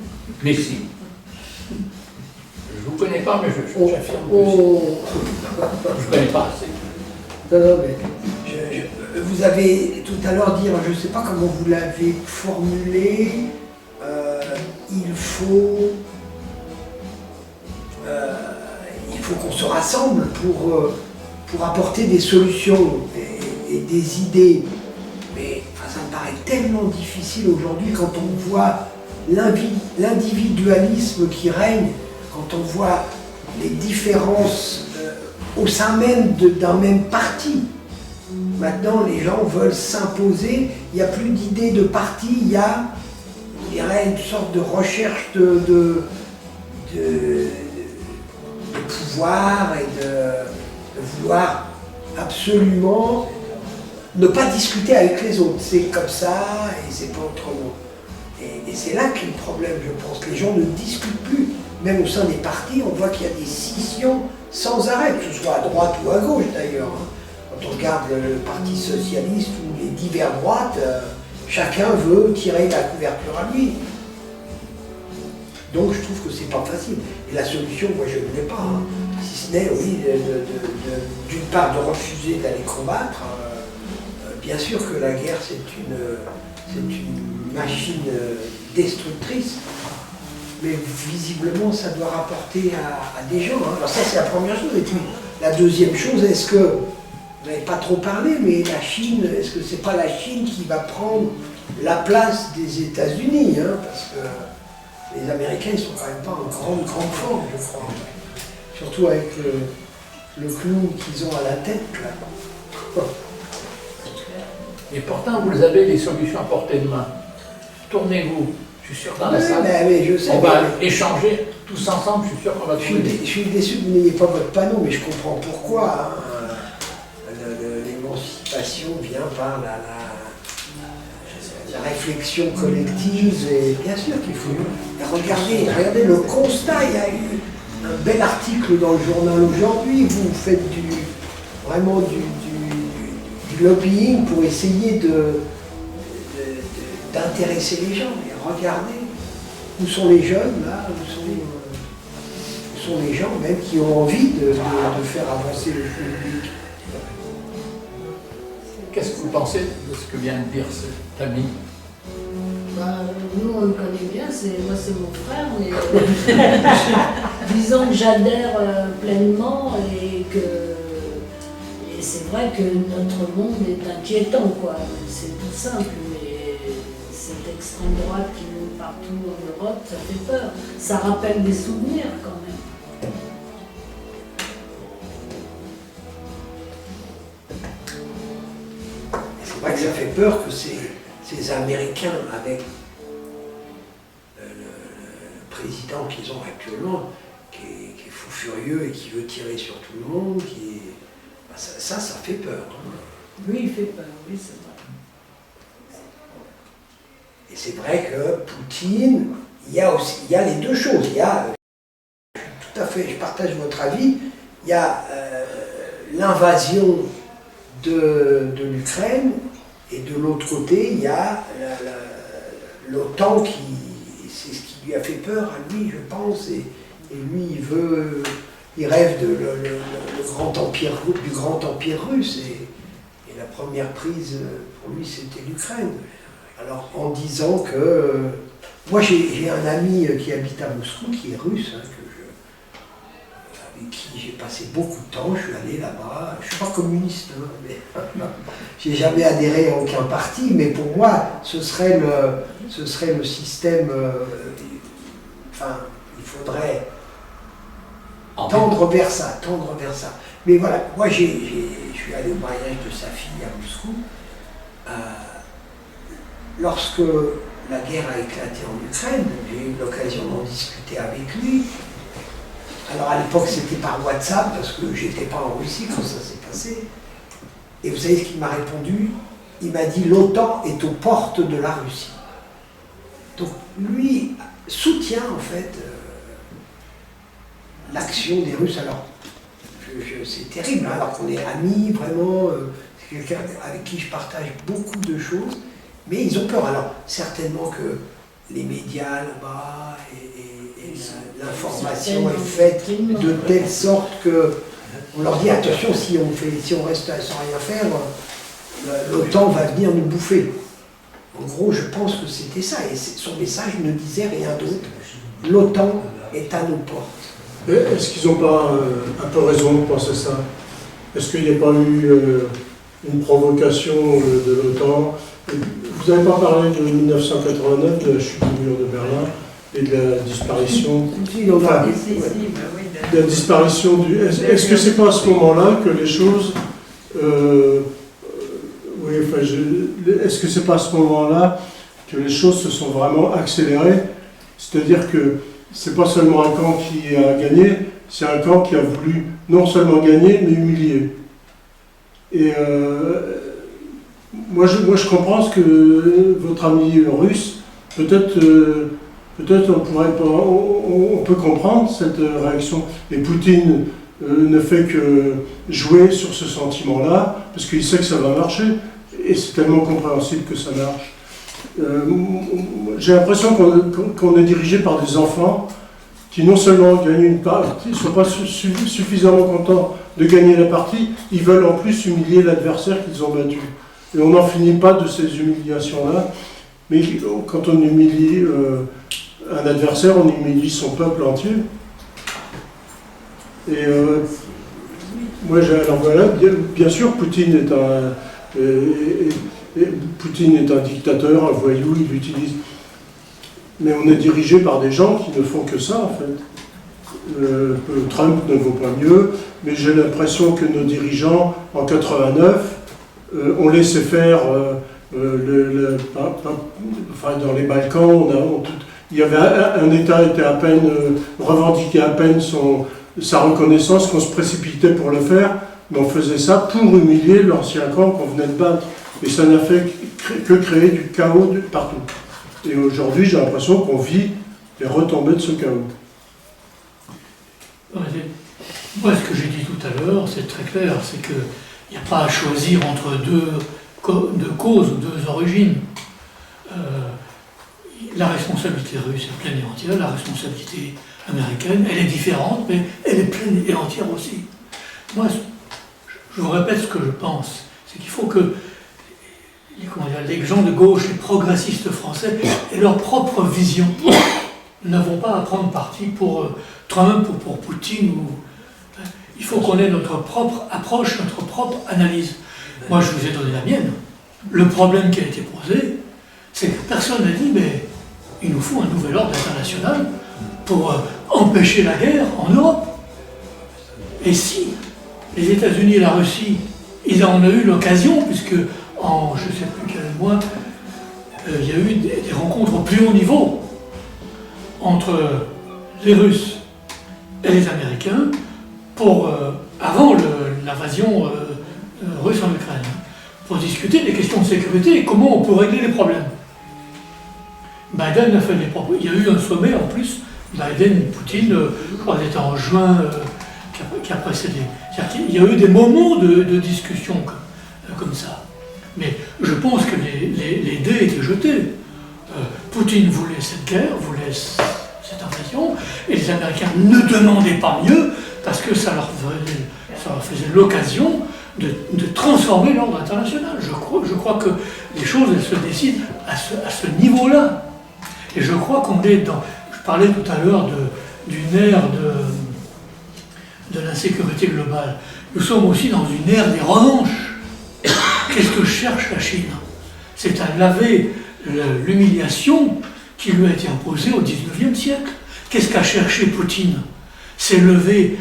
Mais si. Je ne vous connais pas, mais j'affirme que je ne connais pas assez. Non, mais vous avez tout à l'heure dit, je ne sais pas comment vous l'avez formulé, il faut qu'on se rassemble pour apporter des solutions et des idées. Mais ça me paraît tellement difficile aujourd'hui quand on voit l'individualisme qui règne, quand on voit les différences au sein même d'un même parti. Maintenant, les gens veulent s'imposer, il n'y a plus d'idée de parti, il y a, je dirais, une sorte de recherche de pouvoir et de vouloir absolument ne pas discuter avec les autres. C'est comme ça et c'est pas autrement. Et c'est là qu'est le problème, je pense. Les gens ne discutent plus. même au sein des partis, on voit qu'il y a des scissions sans arrêt, que ce soit à droite ou à gauche d'ailleurs. Quand on regarde le Parti socialiste ou les divers droites, chacun veut tirer la couverture à lui. Donc je trouve que c'est pas facile. Et la solution, moi je ne l'ai pas. Si ce n'est, oui, d'une part de refuser d'aller combattre. Bien sûr que la guerre c'est une machine destructrice, mais visiblement ça doit rapporter à des gens. Alors ça c'est la première chose. Et puis la deuxième chose, est-ce que, vous n'avez pas trop parlé, mais la Chine, est-ce que c'est pas la Chine qui va prendre la place des États-Unis, parce que les Américains ils sont quand même pas en grande forme, je crois. Surtout avec le clown qu'ils ont à la tête là. Et pourtant, vous avez les solutions à portée de main. Tournez-vous, je suis sûr dans la salle. Mais je sais, on va échanger tous ensemble, je suis sûr qu'on va trouver. Je suis déçu que vous n'ayez pas votre panneau, mais je comprends pourquoi. L'émancipation vient par la réflexion collective, et bien sûr qu'il faut. Regardez le constat, il y a eu un bel article dans le journal aujourd'hui, vous faites vraiment du lobbying pour essayer d'intéresser les gens. Et regardez, où sont les jeunes là, où sont les gens même qui ont envie de faire avancer le public. Qu'est-ce que vous pensez de ce que vient de dire cet ami? Nous on le connaît bien, moi c'est mon frère, mais disons que j'adhère pleinement et c'est vrai que notre monde est inquiétant, quoi. C'est tout simple, mais cette extrême droite qui est partout en Europe, ça fait peur. Ça rappelle des souvenirs quand même. C'est vrai que ça fait peur que ces Américains, avec le président qu'ils ont actuellement, qui est fou furieux et qui veut tirer sur tout le monde, ça fait peur. Oui, il fait peur, oui, c'est vrai. Et c'est vrai que Poutine, il y a les deux choses. Il y a, tout à fait, je partage votre avis, il y a l'invasion de l'Ukraine, et de l'autre côté, il y a l'OTAN c'est ce qui lui a fait peur à lui, je pense, et lui, il rêve du grand empire russe, et la première prise pour lui, c'était l'Ukraine. Alors, en disant que... moi, j'ai un ami qui habite à Moscou, qui est russe, avec qui j'ai passé beaucoup de temps, je suis allé là-bas, je ne suis pas communiste, mais j'ai jamais adhéré à aucun parti, mais pour moi, ce serait le système, enfin, il faudrait tendre vers ça. Mais voilà, moi je suis allé au mariage de sa fille à Moscou, lorsque la guerre a éclaté en Ukraine, j'ai eu l'occasion d'en discuter avec lui. Alors à l'époque c'était par WhatsApp parce que j'étais pas en Russie quand ça s'est passé. Et vous savez ce qu'il m'a répondu? Il m'a dit l'OTAN est aux portes de la Russie. Donc lui soutient en fait l'action des Russes. Alors c'est terrible, hein, alors qu'on est amis vraiment, c'est quelqu'un avec qui je partage beaucoup de choses, mais ils ont peur. Alors certainement que les médias là-bas et l'information est faite de telle sorte que on leur dit attention, si on reste sans rien faire, l'OTAN va venir nous bouffer. En gros, je pense que c'était ça, et son message ne disait rien d'autre. L'OTAN est à nos portes. Est-ce qu'ils n'ont pas un peu raison de penser ça? Est-ce qu'il n'y a pas eu une provocation de l'OTAN? Vous n'avez pas parlé de 1989, de la chute du mur de Berlin et de la disparition. Enfin, de la disparition du. Est-ce que c'est pas à ce moment-là que les choses. Oui, enfin, est-ce que c'est pas à ce moment-là que les choses se sont vraiment accélérées? C'est-à-dire que c'est pas seulement un camp qui a gagné, c'est un camp qui a voulu non seulement gagner, mais humilier. Et moi je comprends ce que votre ami russe, peut-être peut-être on peut comprendre cette réaction. Et Poutine ne fait que jouer sur ce sentiment-là, parce qu'il sait que ça va marcher, et c'est tellement compréhensible que ça marche. J'ai l'impression qu'on est dirigé par des enfants qui non seulement gagnent une partie, ils ne sont pas suffisamment contents de gagner la partie, ils veulent en plus humilier l'adversaire qu'ils ont battu. Et on n'en finit pas de ces humiliations-là, mais quand on humilie un adversaire, on humilie son peuple entier. Et moi, alors voilà, bien sûr, Poutine est un dictateur, un voyou, il utilise. Mais on est dirigé par des gens qui ne font que ça, en fait. Trump ne vaut pas mieux, mais j'ai l'impression que nos dirigeants, en 89, ont laissé faire, dans les Balkans, il y avait un État était à peine, revendiquait à peine sa reconnaissance, qu'on se précipitait pour le faire, mais on faisait ça pour humilier l'ancien camp qu'on venait de battre. Et ça n'a fait que créer du chaos partout. Et aujourd'hui, j'ai l'impression qu'on vit les retombées de ce chaos. Moi, ce que j'ai dit tout à l'heure, c'est très clair, c'est qu'il n'y a pas à choisir entre deux causes ou deux origines. La responsabilité russe est pleine et entière, la responsabilité américaine, elle est différente, mais elle est pleine et entière aussi. Moi, je vous répète ce que je pense, c'est qu'il faut que les gens de gauche, les progressistes français, aient leur propre vision. Nous n'avons pas à prendre parti pour Trump ou pour Poutine. Il faut qu'on ait notre propre approche, notre propre analyse. Moi, je vous ai donné la mienne. Le problème qui a été posé, c'est que personne n'a dit, mais il nous faut un nouvel ordre international pour empêcher la guerre en Europe. Et si les États-Unis et la Russie, ils en ont eu l'occasion, puisque en je ne sais plus quel mois, il y a eu des rencontres au plus haut niveau entre les Russes et les Américains avant l'invasion russe en Ukraine, pour discuter des questions de sécurité et comment on peut régler les problèmes. Biden a fait des propos. Il y a eu un sommet en plus, Biden, Poutine, je crois que c'était en juin qui a précédé. Il y a eu des moments de discussion comme ça. Mais je pense que les dés étaient jetés. Poutine voulait cette guerre, voulait cette invasion, et les Américains ne demandaient pas mieux, parce que ça leur faisait l'occasion de transformer l'ordre international. Je crois que les choses, elles se décident à ce niveau-là. Et je crois qu'on est dans... Je parlais tout à l'heure d'une ère de l'insécurité globale. Nous sommes aussi dans une ère des revanches. Qu'est-ce que cherche la Chine? C'est à laver l'humiliation qui lui a été imposée au XIXe siècle. Qu'est-ce qu'a cherché Poutine? C'est lever,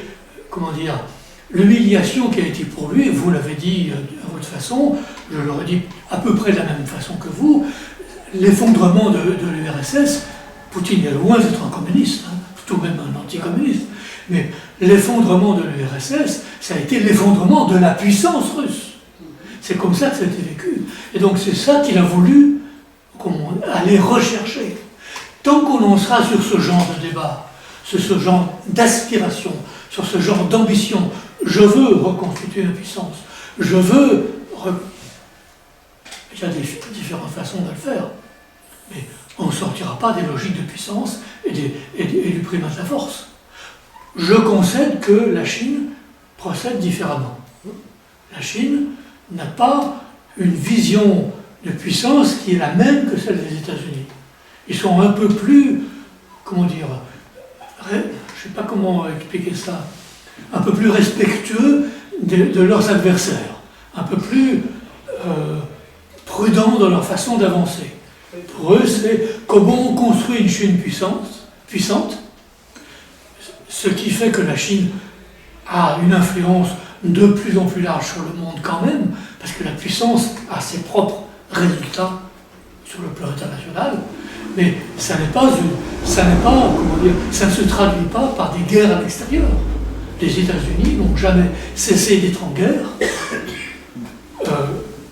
l'humiliation qui a été pour lui, et vous l'avez dit à votre façon, je l'aurais dit à peu près de la même façon que vous, l'effondrement de l'URSS. Poutine est loin d'être un communiste, plutôt même un anticommuniste, mais l'effondrement de l'URSS, ça a été l'effondrement de la puissance russe. C'est comme ça que ça a été vécu. Et donc c'est ça qu'il a voulu aller rechercher. Tant qu'on en sera sur ce genre de débat, sur ce genre d'aspiration, sur ce genre d'ambition, je veux reconstituer une puissance, je veux... Il y a différentes façons de le faire, mais on ne sortira pas des logiques de puissance et du primat de la force. Je concède que la Chine procède différemment. La Chine n'a pas une vision de puissance qui est la même que celle des États-Unis. Ils sont un peu plus, je ne sais pas comment expliquer ça, un peu plus respectueux de leurs adversaires, un peu plus prudents dans leur façon d'avancer. Pour eux, c'est comment on construit une Chine puissante, ce qui fait que la Chine a une influence de plus en plus large sur le monde quand même, parce que la puissance a ses propres résultats sur le plan international, mais ça ne se traduit pas par des guerres à l'extérieur. Les États-Unis n'ont jamais cessé d'être en guerre.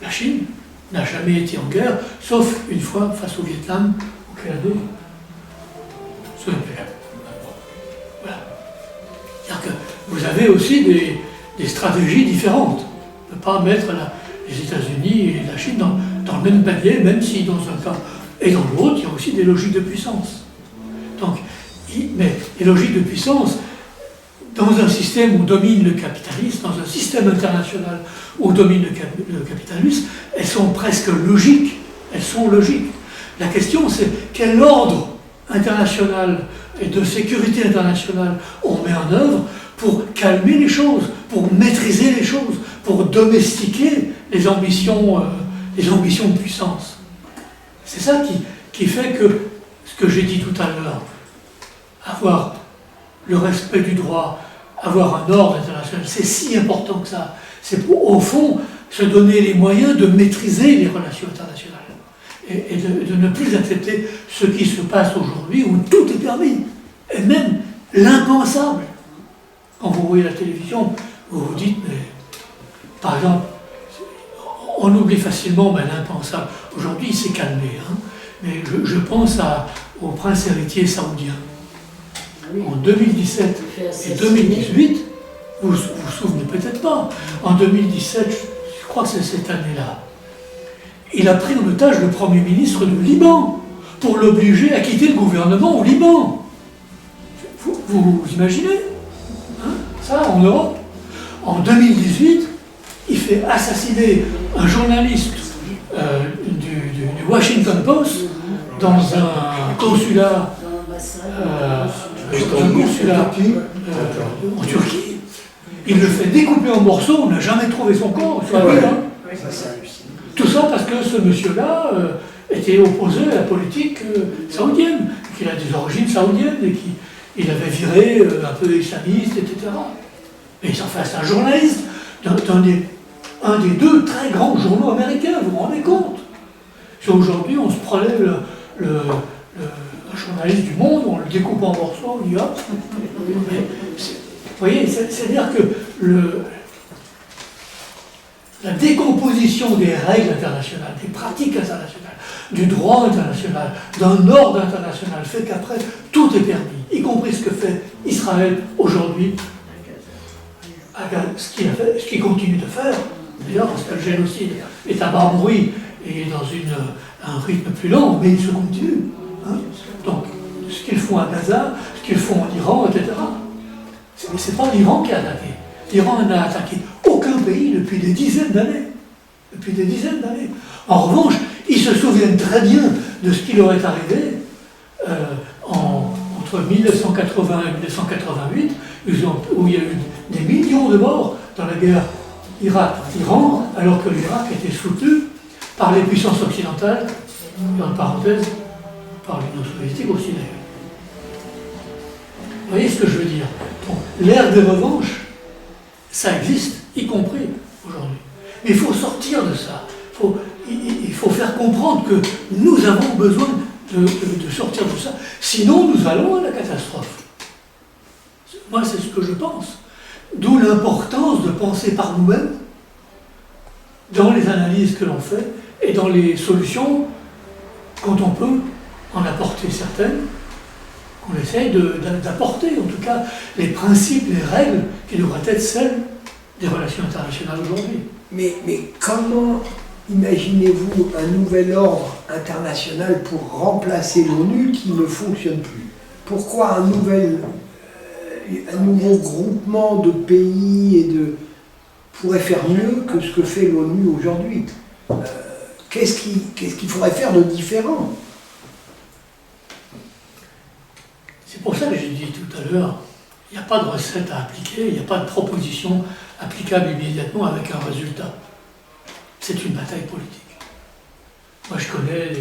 La Chine n'a jamais été en guerre, sauf une fois face au Vietnam, au Canada. ce nucléaire. Voilà. C'est-à-dire que vous avez aussi des stratégies différentes. On ne peut pas mettre les États-Unis et la Chine dans le même panier, même si dans un cas et dans l'autre, il y a aussi des logiques de puissance. Donc, mais les logiques de puissance, dans un système où domine le capitalisme, dans un système international où domine le capitalisme, elles sont presque logiques. Elles sont logiques. La question, c'est quel ordre international et de sécurité internationale on met en œuvre pour calmer les choses, pour maîtriser les choses, pour domestiquer les ambitions de puissance. C'est ça qui fait que, ce que j'ai dit tout à l'heure, avoir le respect du droit, avoir un ordre international, c'est si important que ça. C'est pour, au fond, se donner les moyens de maîtriser les relations internationales et de ne plus accepter ce qui se passe aujourd'hui où tout est permis, et même l'impensable. Quand vous voyez la télévision, vous vous dites, mais par exemple, on oublie facilement l'impensable. Aujourd'hui, il s'est calmé, hein, mais je pense au prince héritier saoudien. En 2017 et 2018, vous vous souvenez peut-être pas, en 2017, je crois que c'est cette année-là, il a pris en otage le Premier ministre du Liban pour l'obliger à quitter le gouvernement au Liban. Vous imaginez hein, ça en Europe? En 2018, il fait assassiner un journaliste du Washington Post dans un consulat en Turquie. Il le fait découper en morceaux, on n'a jamais trouvé son corps. Tout ça parce que ce monsieur-là était opposé à la politique saoudienne, qu'il a des origines saoudiennes et qu'il avait viré un peu islamiste, etc. Mais enfin, c'est un journaliste un des deux très grands journaux américains, vous vous rendez compte? Si aujourd'hui on se prenait le journaliste du Monde, on le découpe en morceaux, on dit hop. Vous voyez, c'est-à-dire que la décomposition des règles internationales, des pratiques internationales, du droit international, d'un ordre international, fait qu'après, tout est permis, y compris ce que fait Israël aujourd'hui, ce qu'il continue de faire, d'ailleurs, parce que le génocide est à bas bruit et dans un rythme plus lent, mais il se continue. Hein. Donc, ce qu'ils font à Gaza, ce qu'ils font en Iran, etc. Mais ce n'est pas l'Iran qui a attaqué. L'Iran n'a attaqué aucun pays depuis des dizaines d'années. Depuis des dizaines d'années. En revanche, ils se souviennent très bien de ce qui leur est arrivé entre 1980 et 1988, où il y a eu des millions de morts dans la guerre Irak-Iran, alors que l'Irak était soutenu par les puissances occidentales, en parenthèse, par l'Union soviétique aussi d'ailleurs. Vous voyez ce que je veux dire? L'ère des revanches, ça existe, y compris aujourd'hui. Mais il faut sortir de ça. Il faut faire comprendre que nous avons besoin de sortir de ça. Sinon, nous allons à la catastrophe. Moi, c'est ce que je pense. D'où l'importance de penser par nous-mêmes dans les analyses que l'on fait et dans les solutions, quand on peut en apporter certaines, qu'on essaye d'apporter, en tout cas, les principes, les règles qui devraient être celles des relations internationales aujourd'hui. Mais comment imaginez-vous un nouvel ordre international pour remplacer l'ONU qui ne fonctionne plus? Pourquoi un nouveau groupement de pays pourrait faire mieux que ce que fait l'ONU aujourd'hui? Qu'est-ce qu'il faudrait faire de différent? C'est pour ça que j'ai dit tout à l'heure, il n'y a pas de recette à appliquer, il n'y a pas de proposition applicable immédiatement avec un résultat. C'est une bataille politique. Moi, je connais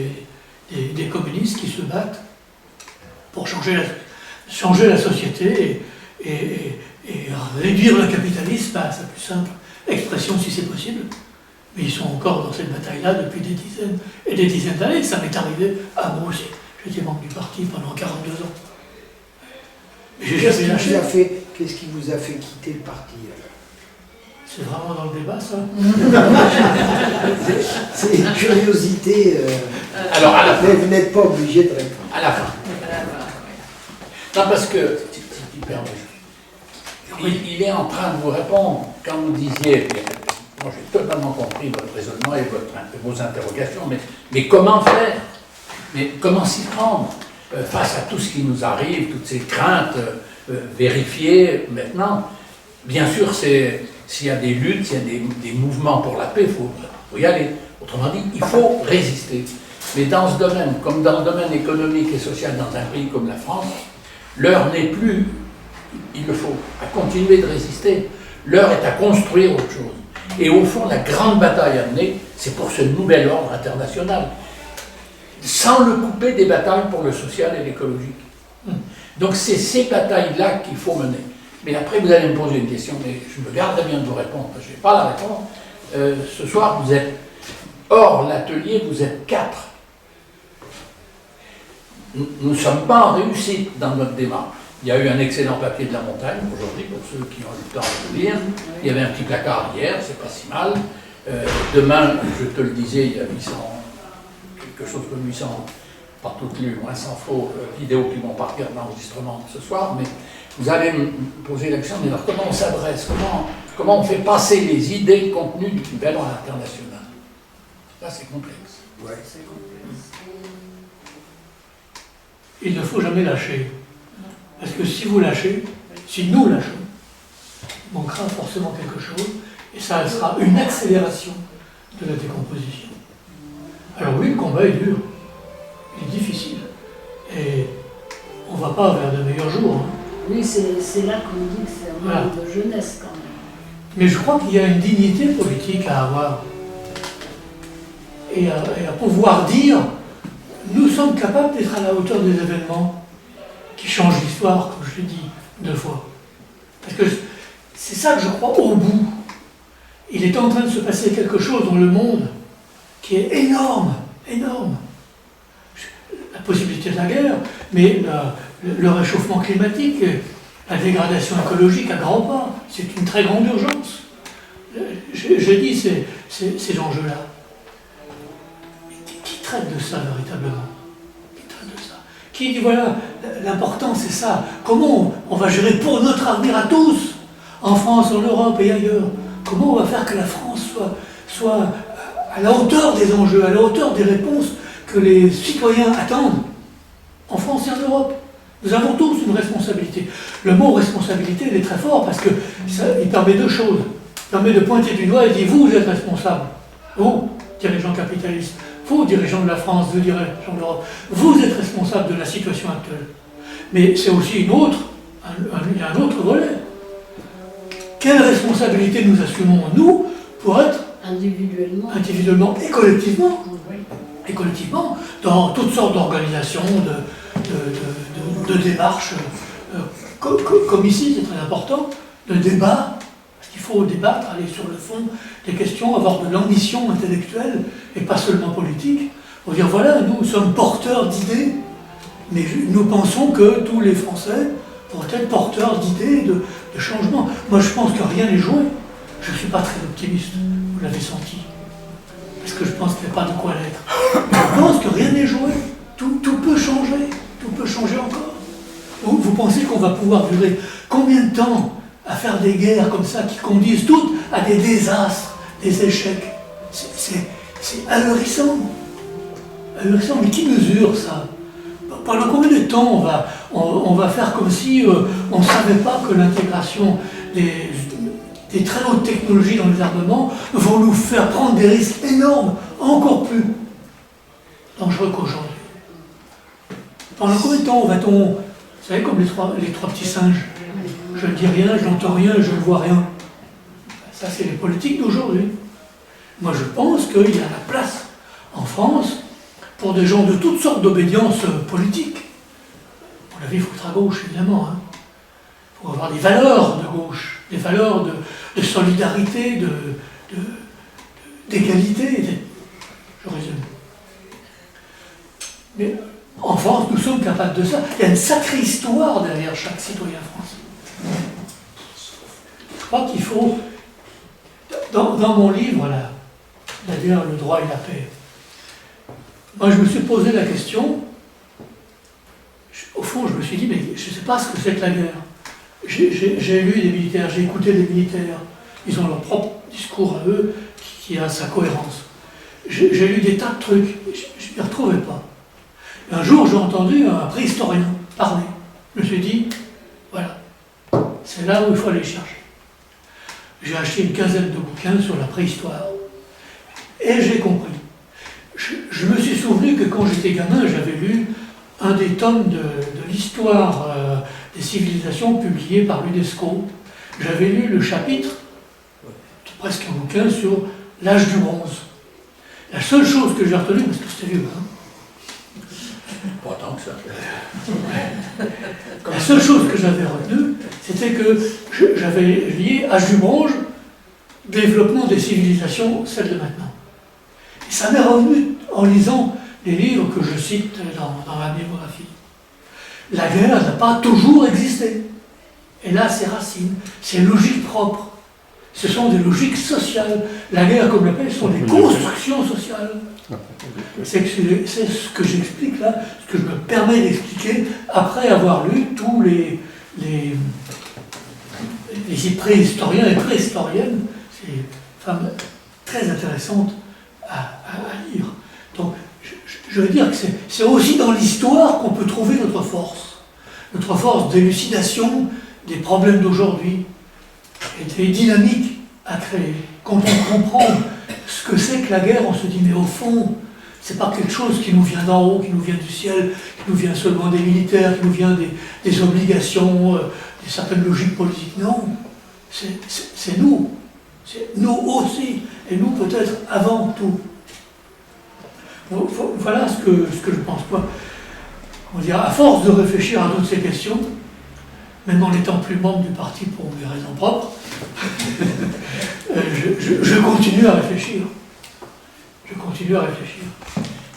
des communistes qui se battent pour changer la société et réduire le capitalisme à sa plus simple expression, si c'est possible. Mais ils sont encore dans cette bataille-là depuis des dizaines et des dizaines d'années. Ça m'est arrivé à moi aussi. J'étais membre du parti pendant 42 ans. Qu'est-ce qui vous a fait quitter le parti? C'est vraiment dans le débat, ça? C'est une curiosité. Alors, à la fin. Mais vous n'êtes pas obligé de répondre. À la fin. Non, parce que, si tu permets, il est en train de vous répondre quand vous disiez, moi j'ai totalement compris votre raisonnement et vos interrogations, mais comment faire? Mais comment s'y prendre face à tout ce qui nous arrive, toutes ces craintes vérifiées maintenant? Bien sûr, s'il y a des luttes, s'il y a des mouvements pour la paix, il faut y aller. Autrement dit, il faut résister. Mais dans ce domaine, comme dans le domaine économique et social dans un pays comme la France, l'heure n'est plus, il le faut, à continuer de résister. L'heure est à construire autre chose. Et au fond, la grande bataille à mener, c'est pour ce nouvel ordre international, sans le couper des batailles pour le social et l'écologique. Donc c'est ces batailles-là qu'il faut mener. Mais après, vous allez me poser une question, mais je me garderai bien de vous répondre, parce que je n'ai pas la réponse. Ce soir, vous êtes hors l'atelier, vous êtes 4. Nous ne sommes pas en réussite dans notre démarche. Il y a eu un excellent papier de la montagne aujourd'hui, pour ceux qui ont eu le temps de le lire. Il y avait un petit placard hier, c'est pas si mal. Demain, je te le disais, il y a 800, quelque chose comme 800, pas toutes lues, moins sans faux, vidéos qui vont partir d'enregistrement ce soir. Mais vous allez me poser la question, mais alors comment on s'adresse, comment on fait passer les idées, le contenu du nouvel ordre international? Là, c'est complexe. Ouais, c'est complexe. Il ne faut jamais lâcher. Parce que si vous lâchez, si nous lâchons, il manquera forcément quelque chose, et ça sera une accélération de la décomposition. Alors oui, le combat est dur, il est difficile, et on ne va pas vers de meilleurs jours. Hein. Oui, c'est là qu'on dit que c'est un manque de jeunesse quand même. Mais je crois qu'il y a une dignité politique à avoir, et à pouvoir dire, nous sommes capables d'être à la hauteur des événements qui changent l'histoire, comme je l'ai dit 2 fois. Parce que c'est ça que je crois au bout. Il est en train de se passer quelque chose dans le monde qui est énorme, énorme. La possibilité de la guerre, mais le réchauffement climatique, la dégradation écologique à grands pas, c'est une très grande urgence. Je dis ces enjeux-là. Qui traite de ça véritablement? Qui traite de ça? Qui dit voilà, l'important c'est ça. Comment on va gérer pour notre avenir à tous, en France, en Europe et ailleurs? Comment on va faire que la France soit à la hauteur des enjeux, à la hauteur des réponses que les citoyens attendent, en France et en Europe? Nous avons tous une responsabilité. Le mot responsabilité, il est très fort parce que il permet 2 choses. Il permet de pointer du doigt et dire vous êtes responsable. Vous, dirigeants capitalistes, vous, dirigeants de la France, vous, dirigeants de l'Europe, vous êtes responsable de la situation actuelle. Mais c'est aussi il y a un autre volet. Quelle responsabilité nous assumons, nous, pour être individuellement et collectivement, Oui. et collectivement, dans toutes sortes d'organisations, de démarches, comme ici, c'est très important, de débat, parce qu'il faut débattre, aller sur le fond des questions, avoir de l'ambition intellectuelle et pas seulement politique, pour dire voilà, nous sommes porteurs d'idées, mais nous pensons que tous les Français vont être porteurs d'idées, de changement. Moi, je pense que rien n'est joué. Je ne suis pas très optimiste, vous l'avez senti, parce que je pense qu'il n'y a pas de quoi l'être. Je pense que rien n'est joué. Tout peut changer encore. Vous pensez qu'on va pouvoir durer combien de temps à faire des guerres comme ça qui conduisent toutes à des désastres, des échecs? C'est ahurissant. Ahurissant, mais qui mesure ça? Pendant combien de temps on va faire comme si on ne savait pas que l'intégration des très hautes technologies dans les armements vont nous faire prendre des risques énormes, encore plus dangereux qu'aujourd'hui? Pendant combien de temps va-t-on, vous savez, comme les trois petits singes, je ne dis rien, je n'entends rien, je ne vois rien. Ça, c'est les politiques d'aujourd'hui. Moi, je pense qu'il y a la place en France pour des gens de toutes sortes d'obédiences politiques. Pour la vie, il faut être à gauche, évidemment. Il faut avoir des valeurs de gauche, des valeurs de solidarité, d'égalité. Je résume. Mais en France, nous sommes capables de ça. Il y a une sacrée histoire derrière chaque citoyen français. Je crois qu'il faut... Dans mon livre, là, d'ailleurs, Le droit et la paix, moi, je me suis posé la question, au fond, je me suis dit, mais je ne sais pas ce que c'est que la guerre. J'ai lu des militaires, j'ai écouté des militaires. Ils ont leur propre discours à eux qui a sa cohérence. J'ai lu des tas de trucs, je ne m'y retrouvais pas. Et un jour, j'ai entendu un préhistorien parler. Je me suis dit, voilà, c'est là où il faut aller chercher. J'ai acheté une quinzaine de bouquins sur la préhistoire. Et j'ai compris. Je me suis souvenu que quand j'étais gamin, j'avais lu un des tomes de l'histoire des civilisations publié par l'UNESCO. J'avais lu le chapitre, presque un bouquin, sur l'âge du bronze. La seule chose que j'ai retenue, parce que c'était vieux, hein, Pas tant que ça. la seule chose que j'avais retenue, c'était que j'avais lié âge du bronze, développement des civilisations, celle de maintenant. Et ça m'est revenu en lisant les livres que je cite dans ma biographie. La guerre n'a pas toujours existé. Elle a ses racines, ses logiques propres. Ce sont des logiques sociales. La guerre, comme on l'appelle, ce sont des constructions sociales. C'est ce que j'explique là, ce que je me permets d'expliquer après avoir lu tous les préhistoriens et préhistoriennes. C'est une femme très intéressante à lire. Donc, je veux dire que c'est aussi dans l'histoire qu'on peut trouver notre force d'élucidation des problèmes d'aujourd'hui et des dynamiques à créer. Quand on comprend ce que c'est que la guerre, on se dit, mais au fond, c'est pas quelque chose qui nous vient d'en haut, qui nous vient du ciel, qui nous vient seulement des militaires, qui nous vient des obligations, de certaines logiques politiques. Non, c'est nous. C'est nous aussi, et nous peut-être avant tout. Voilà ce que je pense. On dirait, à force de réfléchir à toutes ces questions, même en n'étant plus membre du parti pour mes raisons propres, je continue à réfléchir. Je continue à réfléchir.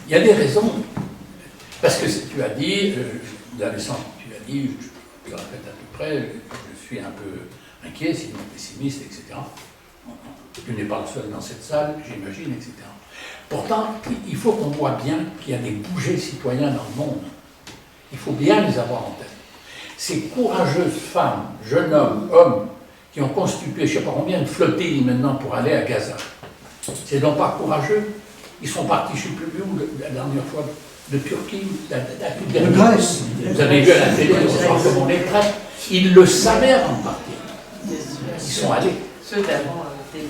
Il y a des raisons. Parce que tu as dit, D'Alessandro, tu as dit, je le répète à peu près, je suis un peu inquiet, sinon pessimiste, etc. Tu n'es pas le seul dans cette salle, j'imagine, etc. Pourtant, il faut qu'on voit bien qu'il y a des bougers citoyens dans le monde. Il faut bien les avoir en tête. Ces courageuses femmes, jeunes hommes, qui ont constitué, je ne sais pas combien de flottilles maintenant pour aller à Gaza. C'est donc pas courageux. Ils sont partis, je ne sais plus où, la dernière fois, de Turquie, de Grèce. Vous avez vu à la télé, comment on les traite. Ils le savaient avant de partir. Ils sont allés. Ceux d'avant étaient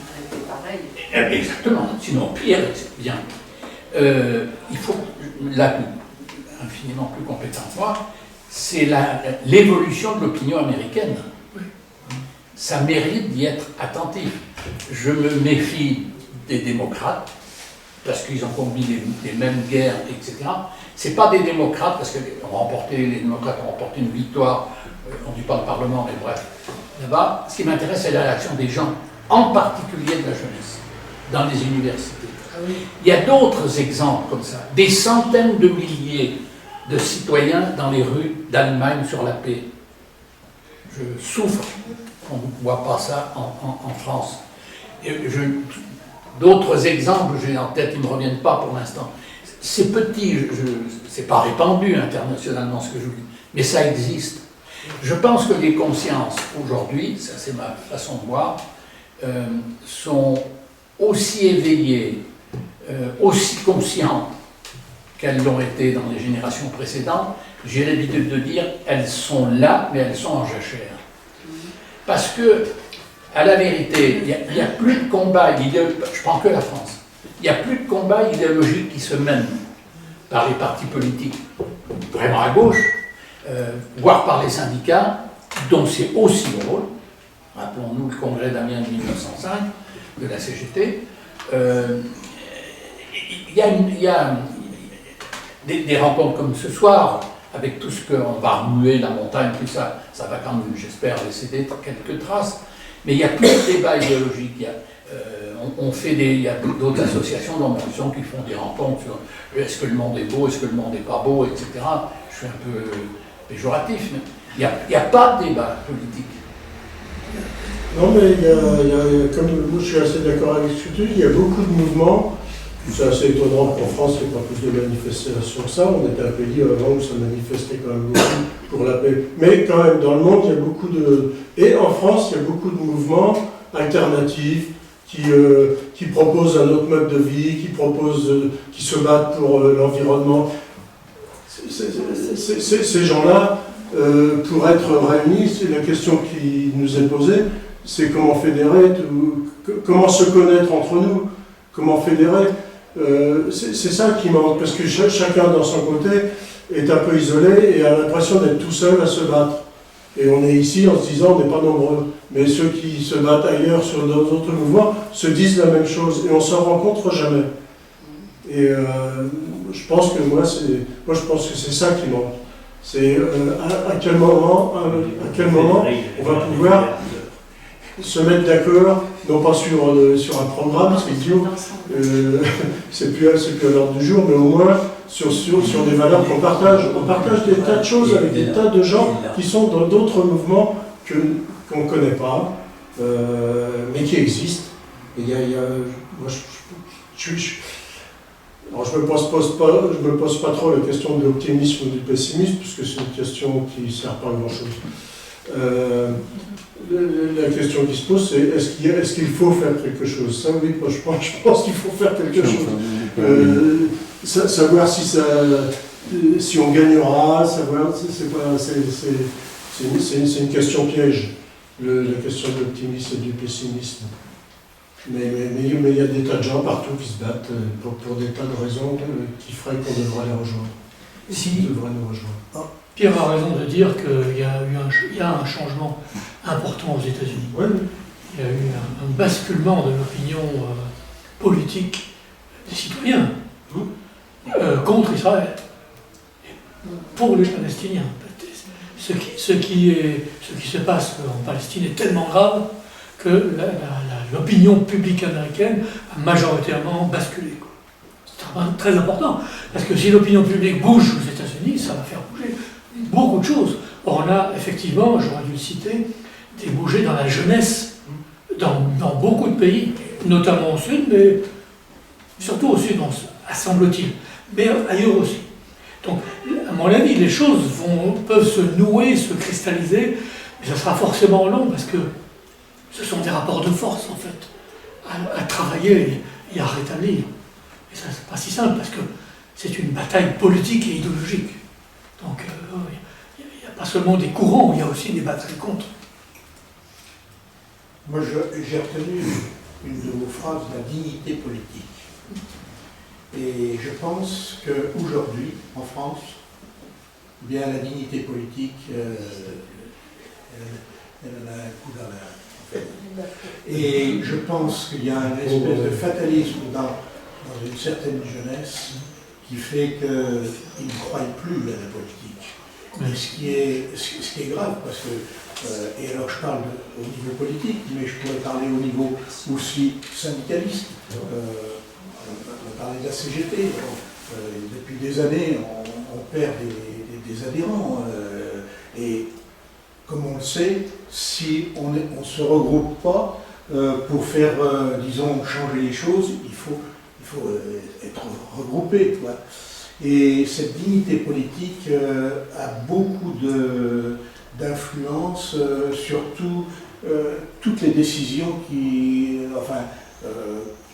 pareils. Exactement, sinon pire, c'est bien. Il faut, là, infiniment plus compétent que moi, c'est l'évolution de l'opinion américaine. Ça mérite d'y être attentif. Je me méfie des démocrates, parce qu'ils ont combiné les mêmes guerres, etc. Ce n'est pas des démocrates, parce que les démocrates ont remporté une victoire, on ne dit pas le Parlement, mais bref. Là-bas, ce qui m'intéresse, c'est la réaction des gens, en particulier de la jeunesse, dans les universités. Il y a d'autres exemples comme ça, des centaines de milliers de citoyens dans les rues d'Allemagne sur la paix. Je souffre qu'on ne voit pas ça en France. D'autres exemples, j'ai en tête, ils ne me reviennent pas pour l'instant. C'est petit, c'est pas répandu internationalement ce que je vous dis, mais ça existe. Je pense que les consciences aujourd'hui, ça c'est ma façon de voir, sont aussi éveillées, aussi conscientes qu'elles l'ont été dans les générations précédentes. J'ai l'habitude de dire, elles sont là, mais elles sont en jachère. Parce que, à la vérité, il n'y a plus de combat idéologique, je prends que la France, il n'y a plus de combat idéologique qui se mène par les partis politiques, vraiment à gauche, voire par les syndicats, dont c'est aussi le rôle. Rappelons-nous le congrès d'Amiens de 1905, de la CGT. Il y a des rencontres comme ce soir, avec tout ce qu'on va remuer, la montagne, tout ça, ça va quand même, j'espère, laisser quelques traces. Mais il n'y a plus de débat idéologique. Il y a d'autres associations d'ambition qui font des rencontres sur est-ce que le monde est beau, est-ce que le monde n'est pas beau, etc. Je suis un peu péjoratif, mais il n'y a pas de débat politique. Non, mais comme moi je suis assez d'accord avec ce que tu dis, il y a beaucoup de mouvements C'est assez étonnant qu'en France, il n'y ait pas plus de manifestations que ça. On était un pays avant où ça manifestait quand même beaucoup pour la paix. Mais quand même, dans le monde, il y a beaucoup de... Et en France, il y a beaucoup de mouvements alternatifs qui proposent un autre mode de vie, qui se battent pour l'environnement. Ces gens-là, pour être réunis, c'est la question qui nous est posée, c'est comment fédérer, comment se connaître entre nous, comment fédérer. C'est ça qui manque, parce que chacun dans son côté est un peu isolé et a l'impression d'être tout seul à se battre. Et on est ici en se disant on n'est pas nombreux. Mais ceux qui se battent ailleurs sur d'autres mouvements se disent la même chose et on s'en rencontre jamais. Et je pense que je pense que c'est ça qui manque. C'est à quel moment on va pouvoir se mettre d'accord, non pas sur un programme, c'est idiot, c'est plus à l'ordre du jour, mais au moins sur des valeurs qu'on partage. On partage des tas de choses avec des tas de gens qui sont dans d'autres mouvements qu'on ne connaît pas, mais qui existent. Et moi, alors je me pose pas trop la question de l'optimisme ou du pessimisme, puisque c'est une question qui ne sert pas à grand-chose. La question qui se pose, c'est est-ce qu'il faut faire quelque chose? Ça, oui, moi je pense qu'il faut faire quelque chose. Savoir si on gagnera, savoir, c'est une question piège, la question de l'optimisme et du pessimisme. Mais il y a des tas de gens partout qui se battent pour des tas de raisons qui feraient qu'on devrait les rejoindre. Ils devraient nous rejoindre. Pierre a raison de dire qu'il y a un changement important aux États-Unis. Oui. Il y a eu un basculement de l'opinion politique des citoyens contre Israël, pour les Palestiniens. Ce qui se passe en Palestine est tellement grave que l'opinion publique américaine a majoritairement basculé. C'est très important, parce que si l'opinion publique bouge aux États-Unis, ça va faire bouger beaucoup de choses. Or, on a effectivement, j'aurais dû le citer, des bougées dans la jeunesse, dans beaucoup de pays, notamment au sud, mais surtout au sud, semble-t-il, mais ailleurs aussi. Donc, à mon avis, les choses peuvent se nouer, se cristalliser, mais ça sera forcément long, parce que ce sont des rapports de force, en fait, à travailler et à rétablir. Et ça, c'est pas si simple, parce que c'est une bataille politique et idéologique. Donc, il n'y a pas seulement des courants, il y a aussi des batailles contre. Moi, j'ai retenu une de vos phrases, la dignité politique. Et je pense qu'aujourd'hui, en France, bien la dignité politique, elle a un coup dans l'air, en fait. Et je pense qu'il y a une espèce de fatalisme dans une certaine jeunesse qui fait qu'ils ne croient plus à la politique. Mais ce qui est grave, parce que, et alors je parle au niveau politique, mais je pourrais parler au niveau aussi syndicaliste. On parlait de la CGT. Depuis des années, on perd des adhérents. Et comme on le sait, si on ne se regroupe pas pour faire, disons, changer les choses, il faut être regroupé, quoi. Et cette dignité politique a beaucoup d'influence sur toutes les décisions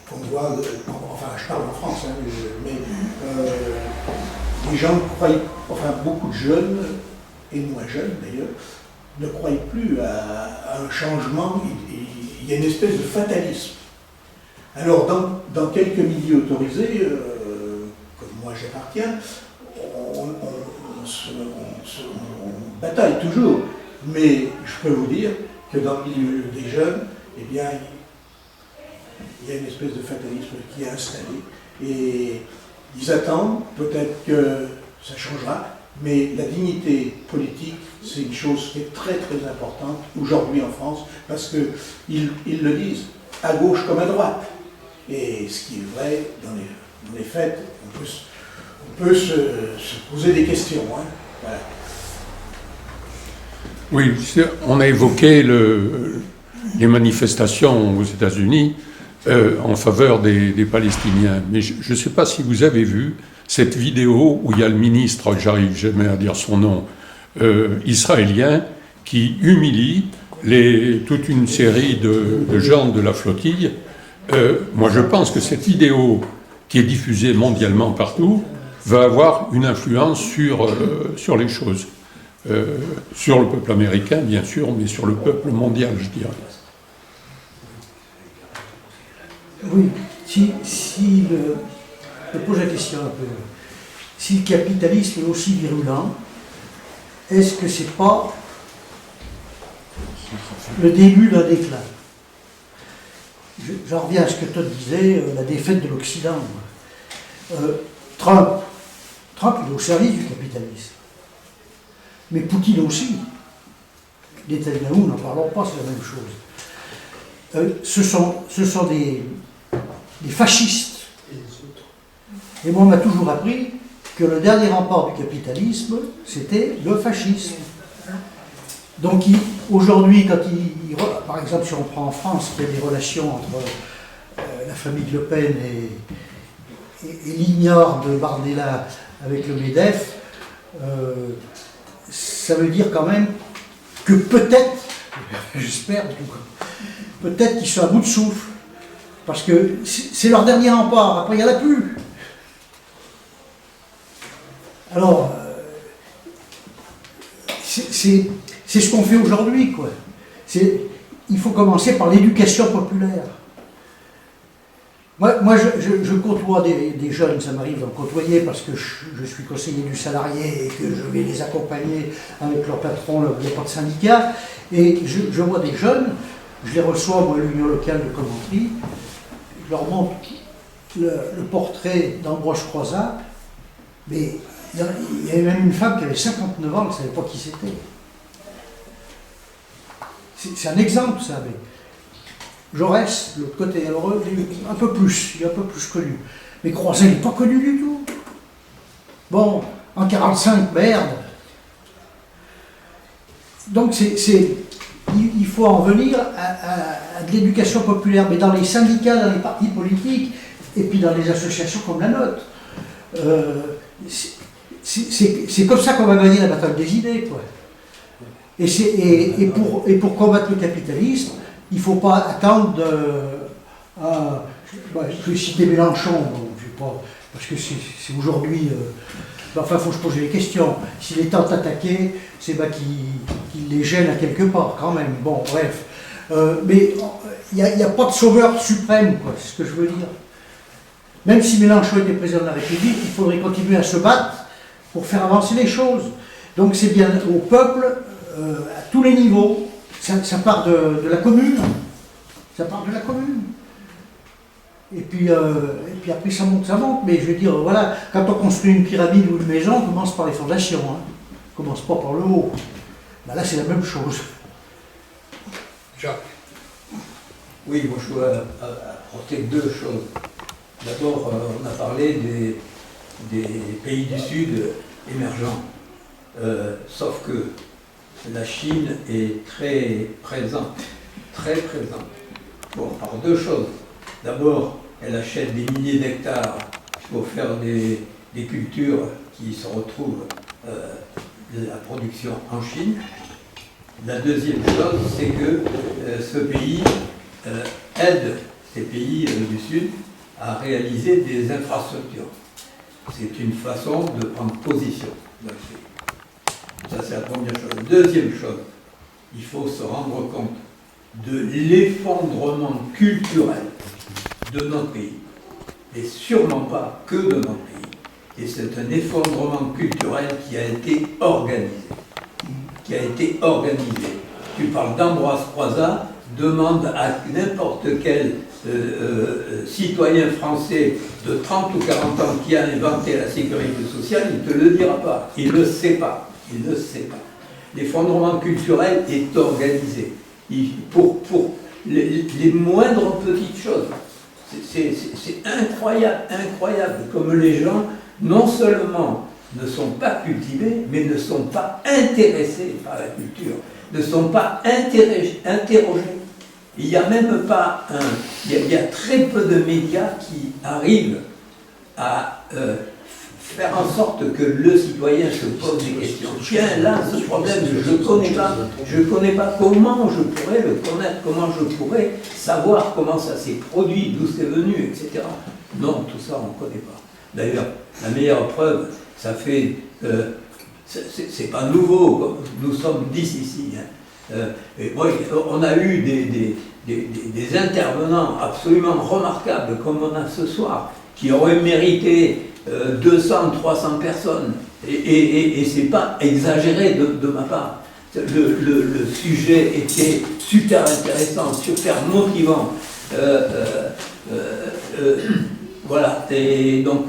qu'on voit, je parle en France, hein, mais les gens croient, beaucoup de jeunes, et moins jeunes d'ailleurs, ne croient plus à un changement. Il y a une espèce de fatalisme. Alors, dans quelques milieux autorisés, comme moi j'appartiens, on bataille toujours. Mais je peux vous dire que dans le milieu des jeunes, eh bien, il y a une espèce de fatalisme qui est installé. Et ils attendent, peut-être que ça changera, mais la dignité politique, c'est une chose qui est très très importante aujourd'hui en France, parce qu'ils le disent, à gauche comme à droite. Et ce qui est vrai, dans les faits, on peut se poser des questions. Hein. Voilà. Oui, on a évoqué les manifestations aux États-Unis. en faveur des Palestiniens. Mais je ne sais pas si vous avez vu cette vidéo où il y a le ministre, j'arrive jamais à dire son nom, israélien, qui humilie toute une série de gens de la flottille. Moi, je pense que cette vidéo, qui est diffusée mondialement partout, va avoir une influence sur les choses. Sur le peuple américain, bien sûr, mais sur le peuple mondial, je dirais. Oui, je pose la question un peu. Si le capitalisme est aussi virulent, est-ce que c'est pas le début d'un déclin? J'en reviens à ce que Todd disait, la défaite de l'Occident. Trump il est au service du capitalisme. Mais Poutine aussi. Netanyahou, n'en parlons pas, c'est la même chose. Ce sont des fascistes. Et moi, on m'a toujours appris que le dernier rempart du capitalisme, c'était le fascisme. Donc aujourd'hui, par exemple, si on prend en France, il y a des relations entre la famille de Le Pen et l'ignore de Bardella avec le MEDEF, ça veut dire quand même que peut-être, j'espère, peut-être qu'ils sont à bout de souffle, parce que c'est leur dernier rempart, après il n'y en a plus. Alors, c'est ce qu'on fait aujourd'hui, quoi. Il faut commencer par l'éducation populaire. Moi je côtoie des jeunes, ça m'arrive d'en côtoyer parce que je suis conseiller du salarié et que je vais les accompagner avec leur patron, il n'y a pas de syndicat, et je vois des jeunes, je les reçois, moi, à l'Union locale de Coventry, je leur montre le portrait d'Ambroise Croizat, mais il y avait même une femme qui avait 59 ans, elle ne savait pas qui c'était. C'est un exemple, ça. Mais Jaurès, de l'autre côté, alors il est un peu plus connu. Mais Croizat, il n'est pas connu du tout. Bon, en 45, merde. Donc il faut en venir à de l'éducation populaire, mais dans les syndicats, dans les partis politiques, et puis dans les associations comme la nôtre. C'est comme ça qu'on va gagner la bataille des idées, quoi. Et pour combattre le capitalisme, il ne faut pas attendre je vais citer Mélenchon, bon, je sais pas, parce que c'est aujourd'hui. Enfin, il faut se poser les questions. S'il est temps d'attaquer, c'est qu'il les gêne à quelque part, quand même. Bon, bref. Mais il n'y a pas de sauveur suprême, quoi, c'est ce que je veux dire. Même si Mélenchon était président de la République, il faudrait continuer à se battre pour faire avancer les choses. Donc c'est bien au peuple, à tous les niveaux. Ça part de la commune. Ça part de la commune. Et puis après ça monte. Mais je veux dire, voilà, quand on construit une pyramide ou une maison, on commence par les fondations. Hein. On ne commence pas par le haut. Ben là, c'est la même chose. Jacques. Oui, moi je dois apporter deux choses. D'abord, on a parlé des pays du Sud émergents. Sauf que la Chine est très présente. Bon, par deux choses. D'abord, elle achète des milliers d'hectares pour faire des cultures qui se retrouvent de la production en Chine. La deuxième chose, c'est que ce pays aide ces pays du Sud à réaliser des infrastructures. C'est une façon de prendre position. Ça, c'est la première chose. Deuxième chose, il faut se rendre compte de l'effondrement culturel de notre pays, et sûrement pas que de notre pays. Et c'est un effondrement culturel qui a été organisé. Tu parles d'Ambroise Croizat, demande à n'importe quel citoyen français de 30 ou 40 ans qui a inventé la sécurité sociale, il ne te le dira pas. Il ne sait pas. L'effondrement culturel est organisé. Pour les moindres petites choses. C'est incroyable comme les gens, non seulement ne sont pas cultivés, mais ne sont pas intéressés par la culture, ne sont pas interrogés. Il n'y a même pas un... Il y a très peu de médias qui arrivent à faire en sorte que le citoyen se pose des questions. Tiens, là, ce problème, je ne connais pas comment je pourrais le connaître, comment je pourrais savoir comment ça s'est produit, d'où c'est venu, etc. Non, tout ça, on ne connaît pas. D'ailleurs, la meilleure preuve, ça fait... c'est pas nouveau, nous sommes 10 ici. Et moi, on a eu des intervenants absolument remarquables, comme on a ce soir, qui auraient mérité 200, 300 personnes. Et c'est pas exagéré de ma part. Le sujet était super intéressant, super motivant. Voilà. Et donc,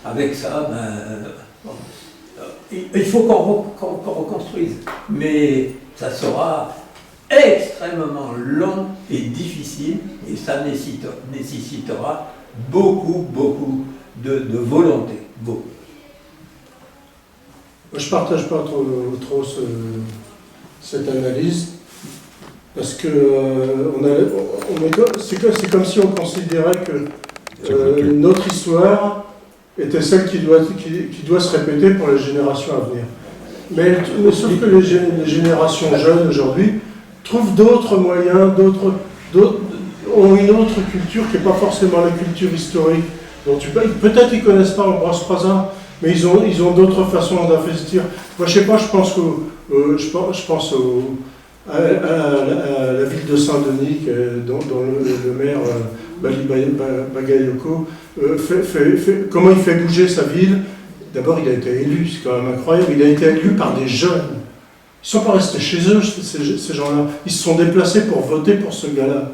avec ça, il faut qu'on reconstruise. Mais ça sera extrêmement long et difficile, et ça nécessitera beaucoup de volonté. Beaucoup. Je ne partage pas trop cette analyse, parce que c'est comme si on considérait que notre histoire était celle qui doit se répéter pour les générations à venir. Mais sauf que les générations jeunes aujourd'hui trouvent d'autres moyens, ont une autre culture qui n'est pas forcément la culture historique. Peut-être qu'ils ne connaissent pas Ambroise Croizat, mais ils ont d'autres façons d'investir. Moi, je sais pas, je pense à la ville de Saint-Denis, dont le maire Bali Bagayoko comment il fait bouger sa ville. D'abord, il a été élu, c'est quand même incroyable, il a été élu par des jeunes. Ils ne sont pas restés chez eux, ces gens-là. Ils se sont déplacés pour voter pour ce gars-là.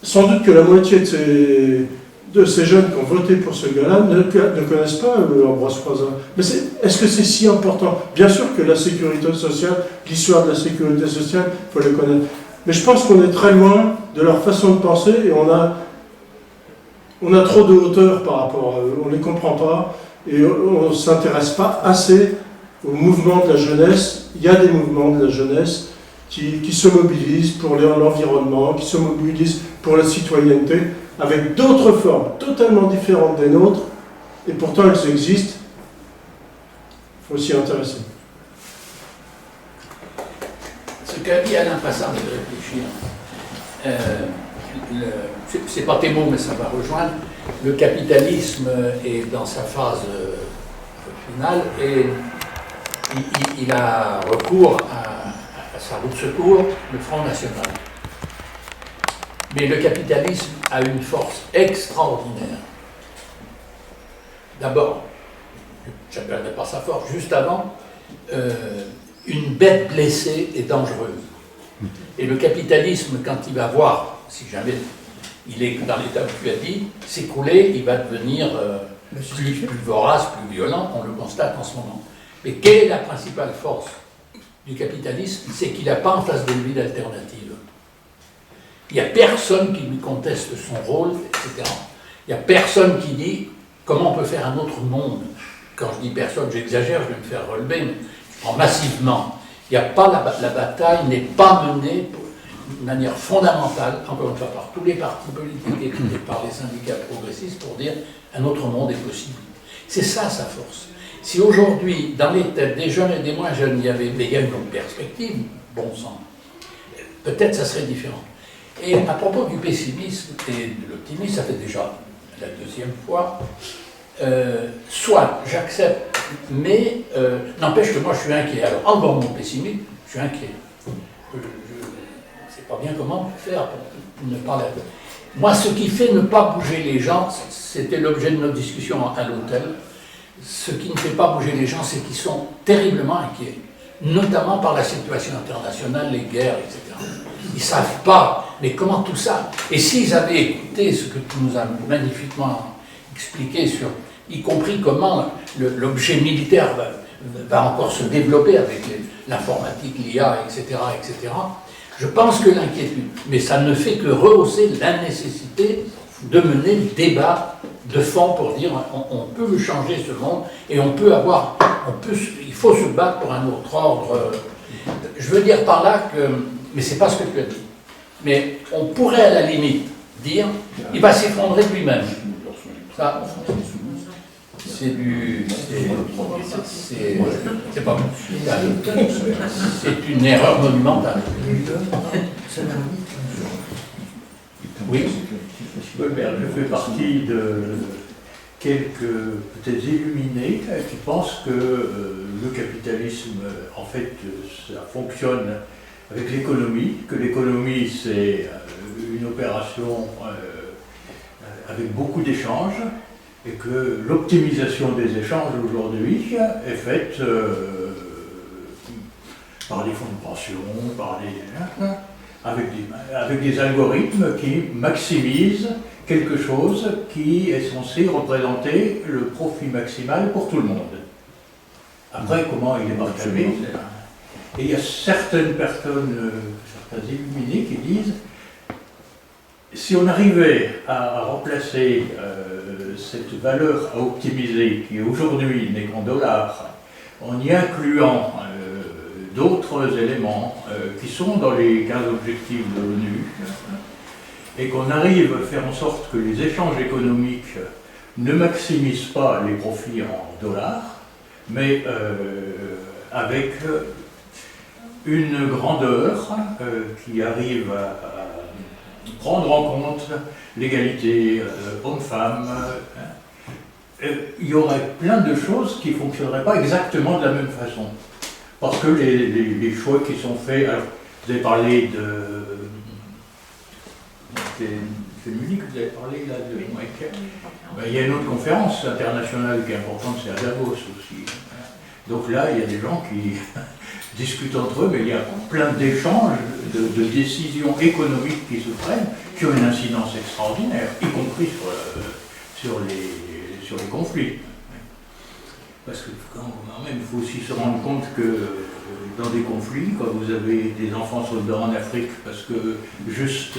Sans doute que la moitié de ces jeunes qui ont voté pour ce gars-là ne connaissent pas Ambroise Croizat. Mais est-ce que c'est si important? Bien sûr que la sécurité sociale, l'histoire de la sécurité sociale, il faut le connaître. Mais je pense qu'on est très loin de leur façon de penser et on a trop de hauteur par rapport à eux. On ne les comprend pas et on ne s'intéresse pas assez au mouvement de la jeunesse. Il y a des mouvements de la jeunesse qui se mobilisent pour l'environnement, qui se mobilisent pour la citoyenneté, avec d'autres formes totalement différentes des nôtres, et pourtant elles existent. Il faut s'y intéresser. Ce qu'a dit Alain Passard de réfléchir, c'est pas tes mots, mais ça va rejoindre. Le capitalisme est dans sa phase finale et il a recours à sa roue de secours, le Front National. Mais le capitalisme a une force extraordinaire. D'abord, je ne perdrai pas sa force, juste avant, une bête blessée est dangereuse. Et le capitalisme, quand il va voir, si jamais il est dans l'état que tu as dit, s'écrouler, il va devenir plus vorace, plus violent, on le constate en ce moment. Mais quelle est la principale force du capitalisme? C'est qu'il n'a pas en face de lui d'alternative. Il n'y a personne qui lui conteste son rôle, etc. Il n'y a personne qui dit comment on peut faire un autre monde. Quand je dis personne, j'exagère, je vais me faire relever, mais je prends massivement. Il n'y a pas la bataille n'est pas menée de manière fondamentale, encore une fois, par tous les partis politiques et par les syndicats progressistes pour dire un autre monde est possible. C'est ça sa force. Si aujourd'hui, dans les têtes des jeunes et des moins jeunes, il y avait une perspective, bon sang, peut-être ça serait différent. Et à propos du pessimisme et de l'optimisme, ça fait déjà la deuxième fois, soit j'accepte, mais n'empêche que moi je suis inquiet. Alors, en dehors de mon pessimisme, je suis inquiet. Je ne sais pas bien comment faire pour ne pas l'être. Moi, ce qui fait ne pas bouger les gens, c'était l'objet de notre discussion à l'hôtel, ce qui ne fait pas bouger les gens, c'est qu'ils sont terriblement inquiets, notamment par la situation internationale, les guerres, etc. Ils ne savent pas, mais comment tout ça? Et s'ils avaient écouté ce que tu nous as magnifiquement expliqué sur, y compris comment l'objet militaire va encore se développer avec l'informatique, l'IA, etc., etc., je pense que l'inquiétude, mais ça ne fait que rehausser la nécessité de mener le débat de fond pour dire on peut changer ce monde et il faut se battre pour un autre ordre. Je veux dire par là que, mais c'est pas ce que tu as dit. Mais on pourrait à la limite dire, il va s'effondrer de lui-même. Ça, c'est du... C'est pas bon. C'est une erreur monumentale. Oui. Je fais partie de quelques peut-être illuminés qui pensent que le capitalisme, en fait, ça fonctionne avec l'économie, que l'économie c'est une opération avec beaucoup d'échanges et que l'optimisation des échanges aujourd'hui est faite par des fonds de pension, avec des algorithmes qui maximisent quelque chose qui est censé représenter le profit maximal pour tout le monde. Après, comment il est partagé? Et il y a certaines personnes, certains illuminés qui disent si on arrivait à remplacer cette valeur à optimiser, qui aujourd'hui n'est qu'en dollars, en y incluant d'autres éléments qui sont dans les 15 objectifs de l'ONU, et qu'on arrive à faire en sorte que les échanges économiques ne maximisent pas les profits en dollars, mais avec une grandeur qui arrive à prendre en compte l'égalité homme-femme. Il y aurait plein de choses qui ne fonctionneraient pas exactement de la même façon. Parce que les choix qui sont faits, alors vous avez parlé de... C'est Munich que vous avez parlé là de... Il y a une autre conférence internationale qui est importante, c'est à Davos aussi. Donc là, il y a des gens qui discutent entre eux, mais il y a plein d'échanges, de décisions économiques qui se prennent, qui ont une incidence extraordinaire, y compris sur les conflits. Parce que quand même, il faut aussi se rendre compte que dans des conflits, quand vous avez des enfants soldats en Afrique, parce que juste,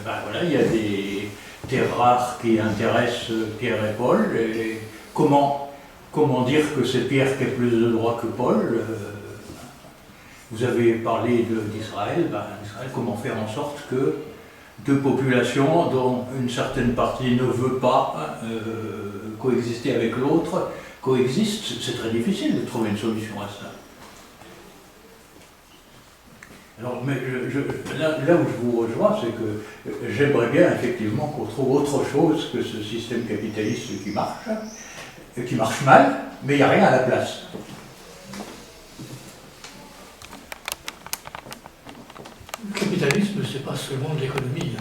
voilà, il y a des terres rares qui intéressent Pierre et Paul, et comment dire que c'est Pierre qui a plus de droits que Paul? Vous avez parlé d'Israël, Israël, comment faire en sorte que deux populations dont une certaine partie ne veut pas coexister avec l'autre, coexistent, c'est très difficile de trouver une solution à ça. Alors, mais là où je vous rejoins, c'est que j'aimerais bien effectivement qu'on trouve autre chose que ce système capitaliste qui marche mal, mais il n'y a rien à la place. Le capitalisme, c'est pas seulement de l'économie.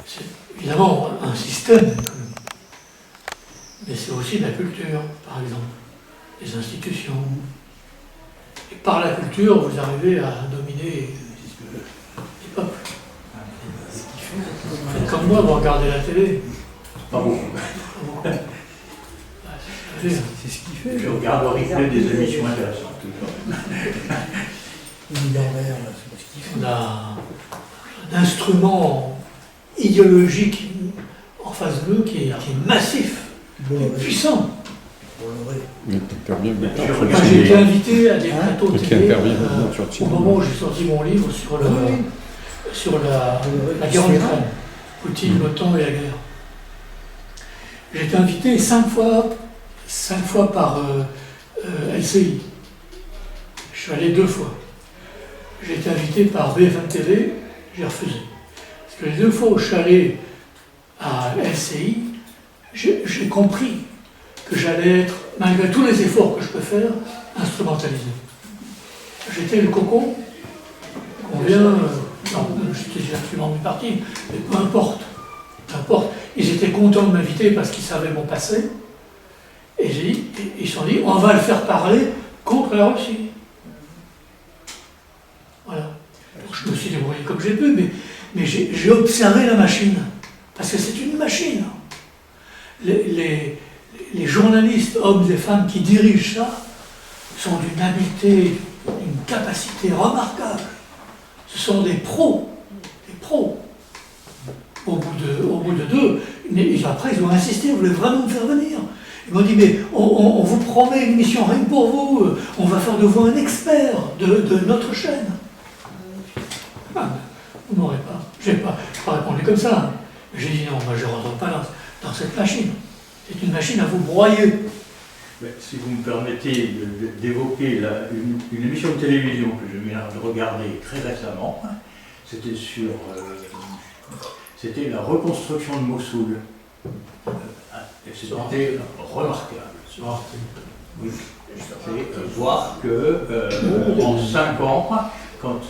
C'est évidemment un système économique. Mais c'est aussi de la culture, par exemple, des institutions. Et par la culture, vous arrivez à dominer les peuples. Faites comme moi, vous regardez la télé. Pas beaucoup. C'est ce qui fait. Je regarde le replay des émissions intéressantes. On a un instrument idéologique en face d'eux qui est massif. Puissant. Mais t'interviens maintenant. J'ai été invité à des plateaux télé au moment où j'ai sorti mon livre sur la guerre en Ukraine, Poutine, l'OTAN et la guerre. J'ai été invité 5 fois par LCI. Je suis allé 2 fois. J'ai été invité par BFM TV, j'ai refusé. Parce que les 2 fois où je suis allé à LCI, j'ai compris que j'allais être, malgré tous les efforts que je peux faire, instrumentalisé. J'étais le cocon qu'on vient... non, j'étais absolument du parti, mais peu importe. Ils étaient contents de m'inviter parce qu'ils savaient mon passé. Et ils se sont dit, on va le faire parler contre la Russie. Voilà. Donc je me suis débrouillé comme j'ai pu, mais j'ai observé la machine. Parce que c'est une machine. Les journalistes, hommes et femmes qui dirigent ça, sont d'une habileté, d'une capacité remarquable. Ce sont des pros. Au bout de 2, mais après ils ont insisté, ils voulaient vraiment me faire venir. Ils m'ont dit, mais on vous promet une mission rien que pour vous, on va faire de vous un expert de notre chaîne. j'ai pas répondu comme ça. Hein. J'ai dit non, moi je ne rentre pas dans cette machine. C'est une machine à vous broyer. Mais si vous me permettez d'évoquer une émission de télévision que je viens de regarder très récemment, c'était sur c'était la reconstruction de Mossoul. Et c'était remarquable. Oui. C'est voir que en 5 ans, quand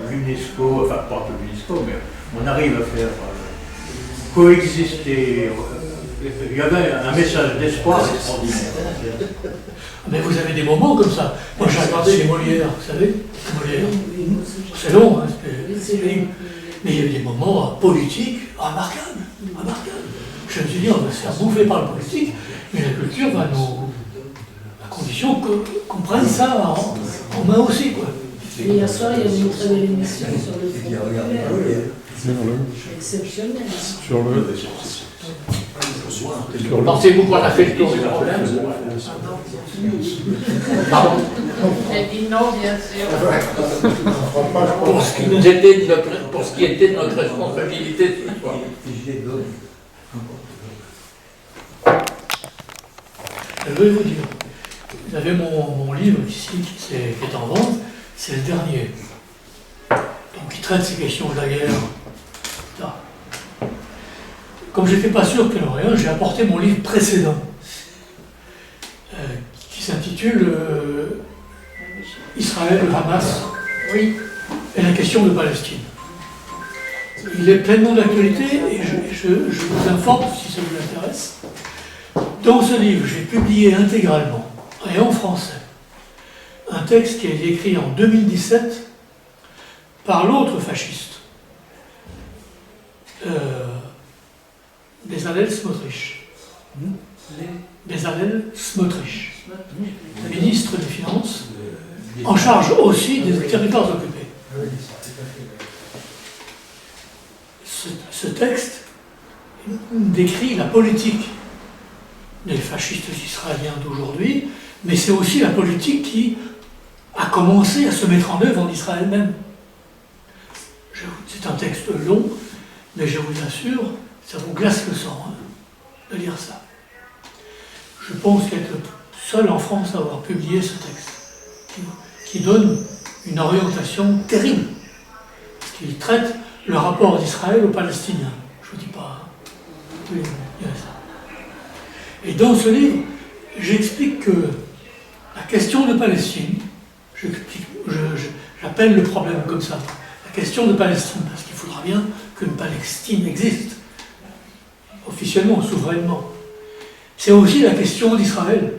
l'UNESCO, enfin pas que l'UNESCO, mais on arrive à faire coexister. Il y avait un message d'espoir extraordinaire. Mais vous avez des moments comme ça. Moi j'ai regardé les Molières, vous savez, Molières. C'est long, hein, c'est pénible. Mais il y a eu des moments politiques remarquables. Je me suis dit, on va se faire bouffer par le politique, mais la culture va nous... à condition qu'on prenne ça en main aussi, quoi. Et hier soir, il y avait une très belle émission sur le front populaire. Exceptionnel. Pensez-vous qu'on a fait le tour du problème? Pardon? Elle dit non, bien sûr. Pour ce qui était de notre responsabilité ce soir. Je vais vous dire, vous avez mon livre ici qui est en vente, c'est le dernier. Donc il traite ces questions de la guerre. Là. Comme je n'étais pas sûr qu'il y en aurait un, j'ai apporté mon livre précédent, qui s'intitule Israël, le Hamas et la question de Palestine. Il est pleinement d'actualité et je vous informe, si ça vous intéresse. Dans ce livre, j'ai publié intégralement, et en français, un texte qui a été écrit en 2017 par l'autre fasciste, Bezalel Smotrich. Bezalel Smotrich, ministre des Finances, en charge aussi des territoires occupés. Ce texte décrit la politique des fascistes israéliens d'aujourd'hui, mais c'est aussi la politique qui a commencé à se mettre en œuvre en Israël même. C'est un texte long, mais je vous assure, ça vous glace le sang de lire ça. Je pense qu'être le seul en France à avoir publié ce texte, qui donne une orientation terrible, parce qu'il traite le rapport d'Israël aux Palestiniens. Je ne vous dis pas, hein. Oui, il y a ça. Et dans ce livre, j'explique que la question de Palestine, j'appelle le problème comme ça, la question de Palestine, parce qu'il faudra bien qu'une Palestine existe, officiellement, souverainement. C'est aussi la question d'Israël.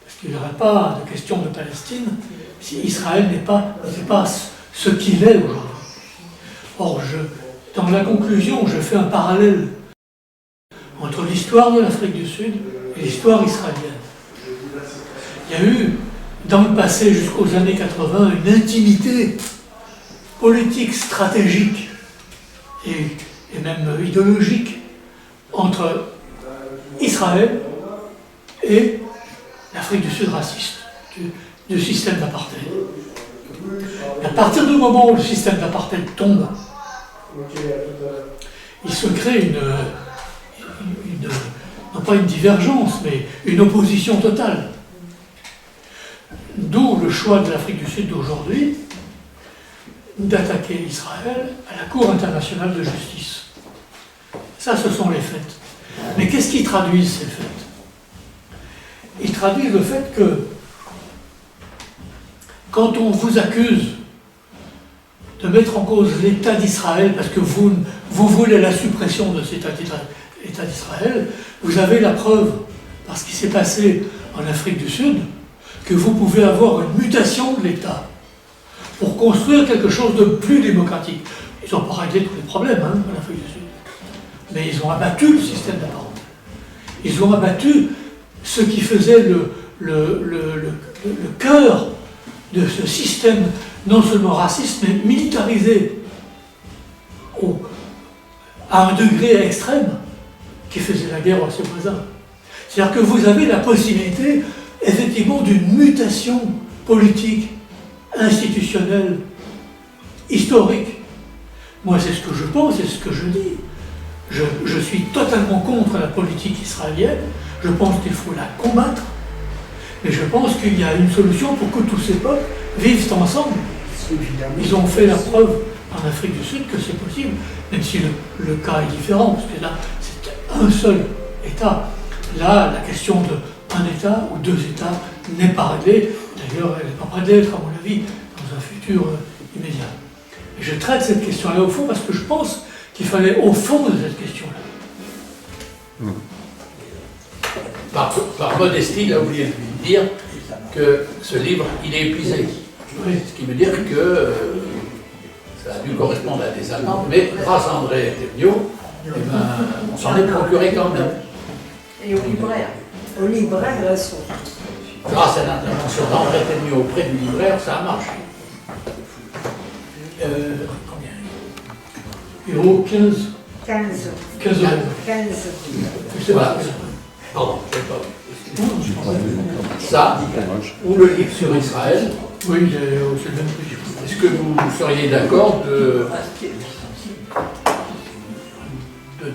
Parce qu'il n'y aurait pas de question de Palestine si Israël n'était pas ce qu'il est aujourd'hui. Or, dans la conclusion, je fais un parallèle entre l'histoire de l'Afrique du Sud et l'histoire israélienne. Il y a eu, dans le passé jusqu'aux années 80, une intimité politique, stratégique et même idéologique entre Israël et l'Afrique du Sud raciste, du système d'apartheid. Et à partir du moment où le système d'apartheid tombe, il se crée non pas une divergence, mais une opposition totale. D'où le choix de l'Afrique du Sud d'aujourd'hui d'attaquer Israël à la Cour internationale de justice. Ça, ce sont les faits. Mais qu'est-ce qui traduisent ces faits? Ils traduisent le fait que quand on vous accuse de mettre en cause l'État d'Israël parce que vous voulez la suppression de cet État d'Israël, vous avez la preuve, par ce qui s'est passé en Afrique du Sud, que vous pouvez avoir une mutation de l'État pour construire quelque chose de plus démocratique. Ils n'ont pas réglé tous les problèmes en Afrique du Sud, mais ils ont abattu le système d'apartheid. Ils ont abattu ce qui faisait le cœur de ce système non seulement raciste, mais militarisé à un degré extrême qui faisait la guerre à ses voisins. C'est-à-dire que vous avez la possibilité, effectivement, d'une mutation politique, institutionnelle, historique, Moi, c'est ce que je pense, c'est ce que je dis. Je suis totalement contre la politique israélienne. Je pense qu'il faut la combattre. Mais je pense qu'il y a une solution pour que tous ces peuples vivent ensemble. Ils ont fait la preuve en Afrique du Sud que c'est possible, même si le cas est différent, parce que là, c'est un seul État. Là, la question d'un État ou deux États n'est pas réglée. D'ailleurs, elle n'est pas près d'être, à mon avis, dans un futur immédiat. Et je traite cette question-là au fond parce que je pense qu'il fallait au fond de cette question-là. Par modestie, il a oublié de dire que ce livre, il est épuisé. Oui. Ce qui veut dire que ça a dû correspondre à des attentes, mais grâce à André Temio, on s'en est procuré quand même. Et au libraire. Au libraire, elles sont. Grâce à l'intervention d'André Temio auprès du libraire, ça a marché. Combien Héros 15. 15. 15 euros. 15. Voilà. Pardon, je n'ai pas vu. Ça, ou le livre sur Israël. Oui, c'est le même prix. Est-ce que vous seriez d'accord de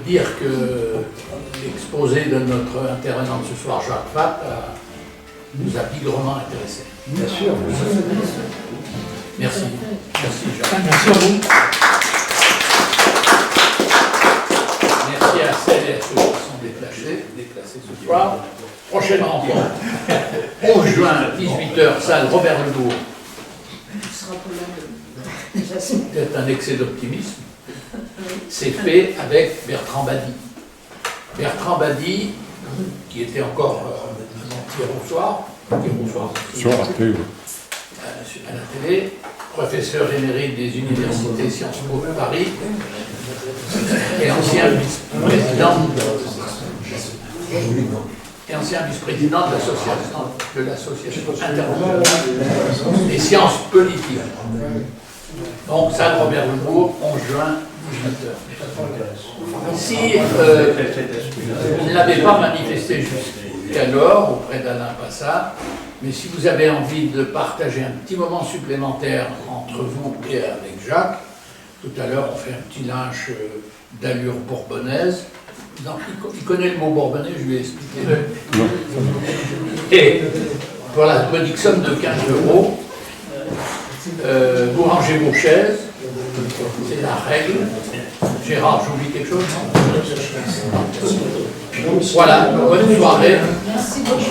dire que l'exposé de notre intervenant de ce soir, Jacques Fatt, nous a bigrement intéressés? Bien sûr. Merci. Merci, Jacques. Merci à vous. Merci à celles et à ceux qui sont déplacés ce soir. Prochaine rencontre, 11 juin, 18h, salle Robert Lebourg. Peut-être un excès d'optimisme. C'est fait avec Bertrand Badi. Bertrand Badi, qui était encore avant-hier au soir, Sur Arte, oui. à la télé, professeur émérite des universités Sciences Po de Paris, et ancien vice-président de l'association internationale des sciences politiques. Donc, salle Robert Lebourg, 11 juin, 18h. Si vous ne l'avez pas manifesté jusqu'alors auprès d'Alain Passat, mais si vous avez envie de partager un petit moment supplémentaire entre vous et avec Jacques, tout à l'heure on fait un petit lunch d'allure bourbonnaise. Donc, il connaît le mot bourbonnais, je lui ai expliqué. Et voilà, une modique somme de 15 euros. Vous rangez vos chaises, c'est la règle. Gérard, j'oublie quelque chose, non? Voilà, bonne soirée. Merci beaucoup.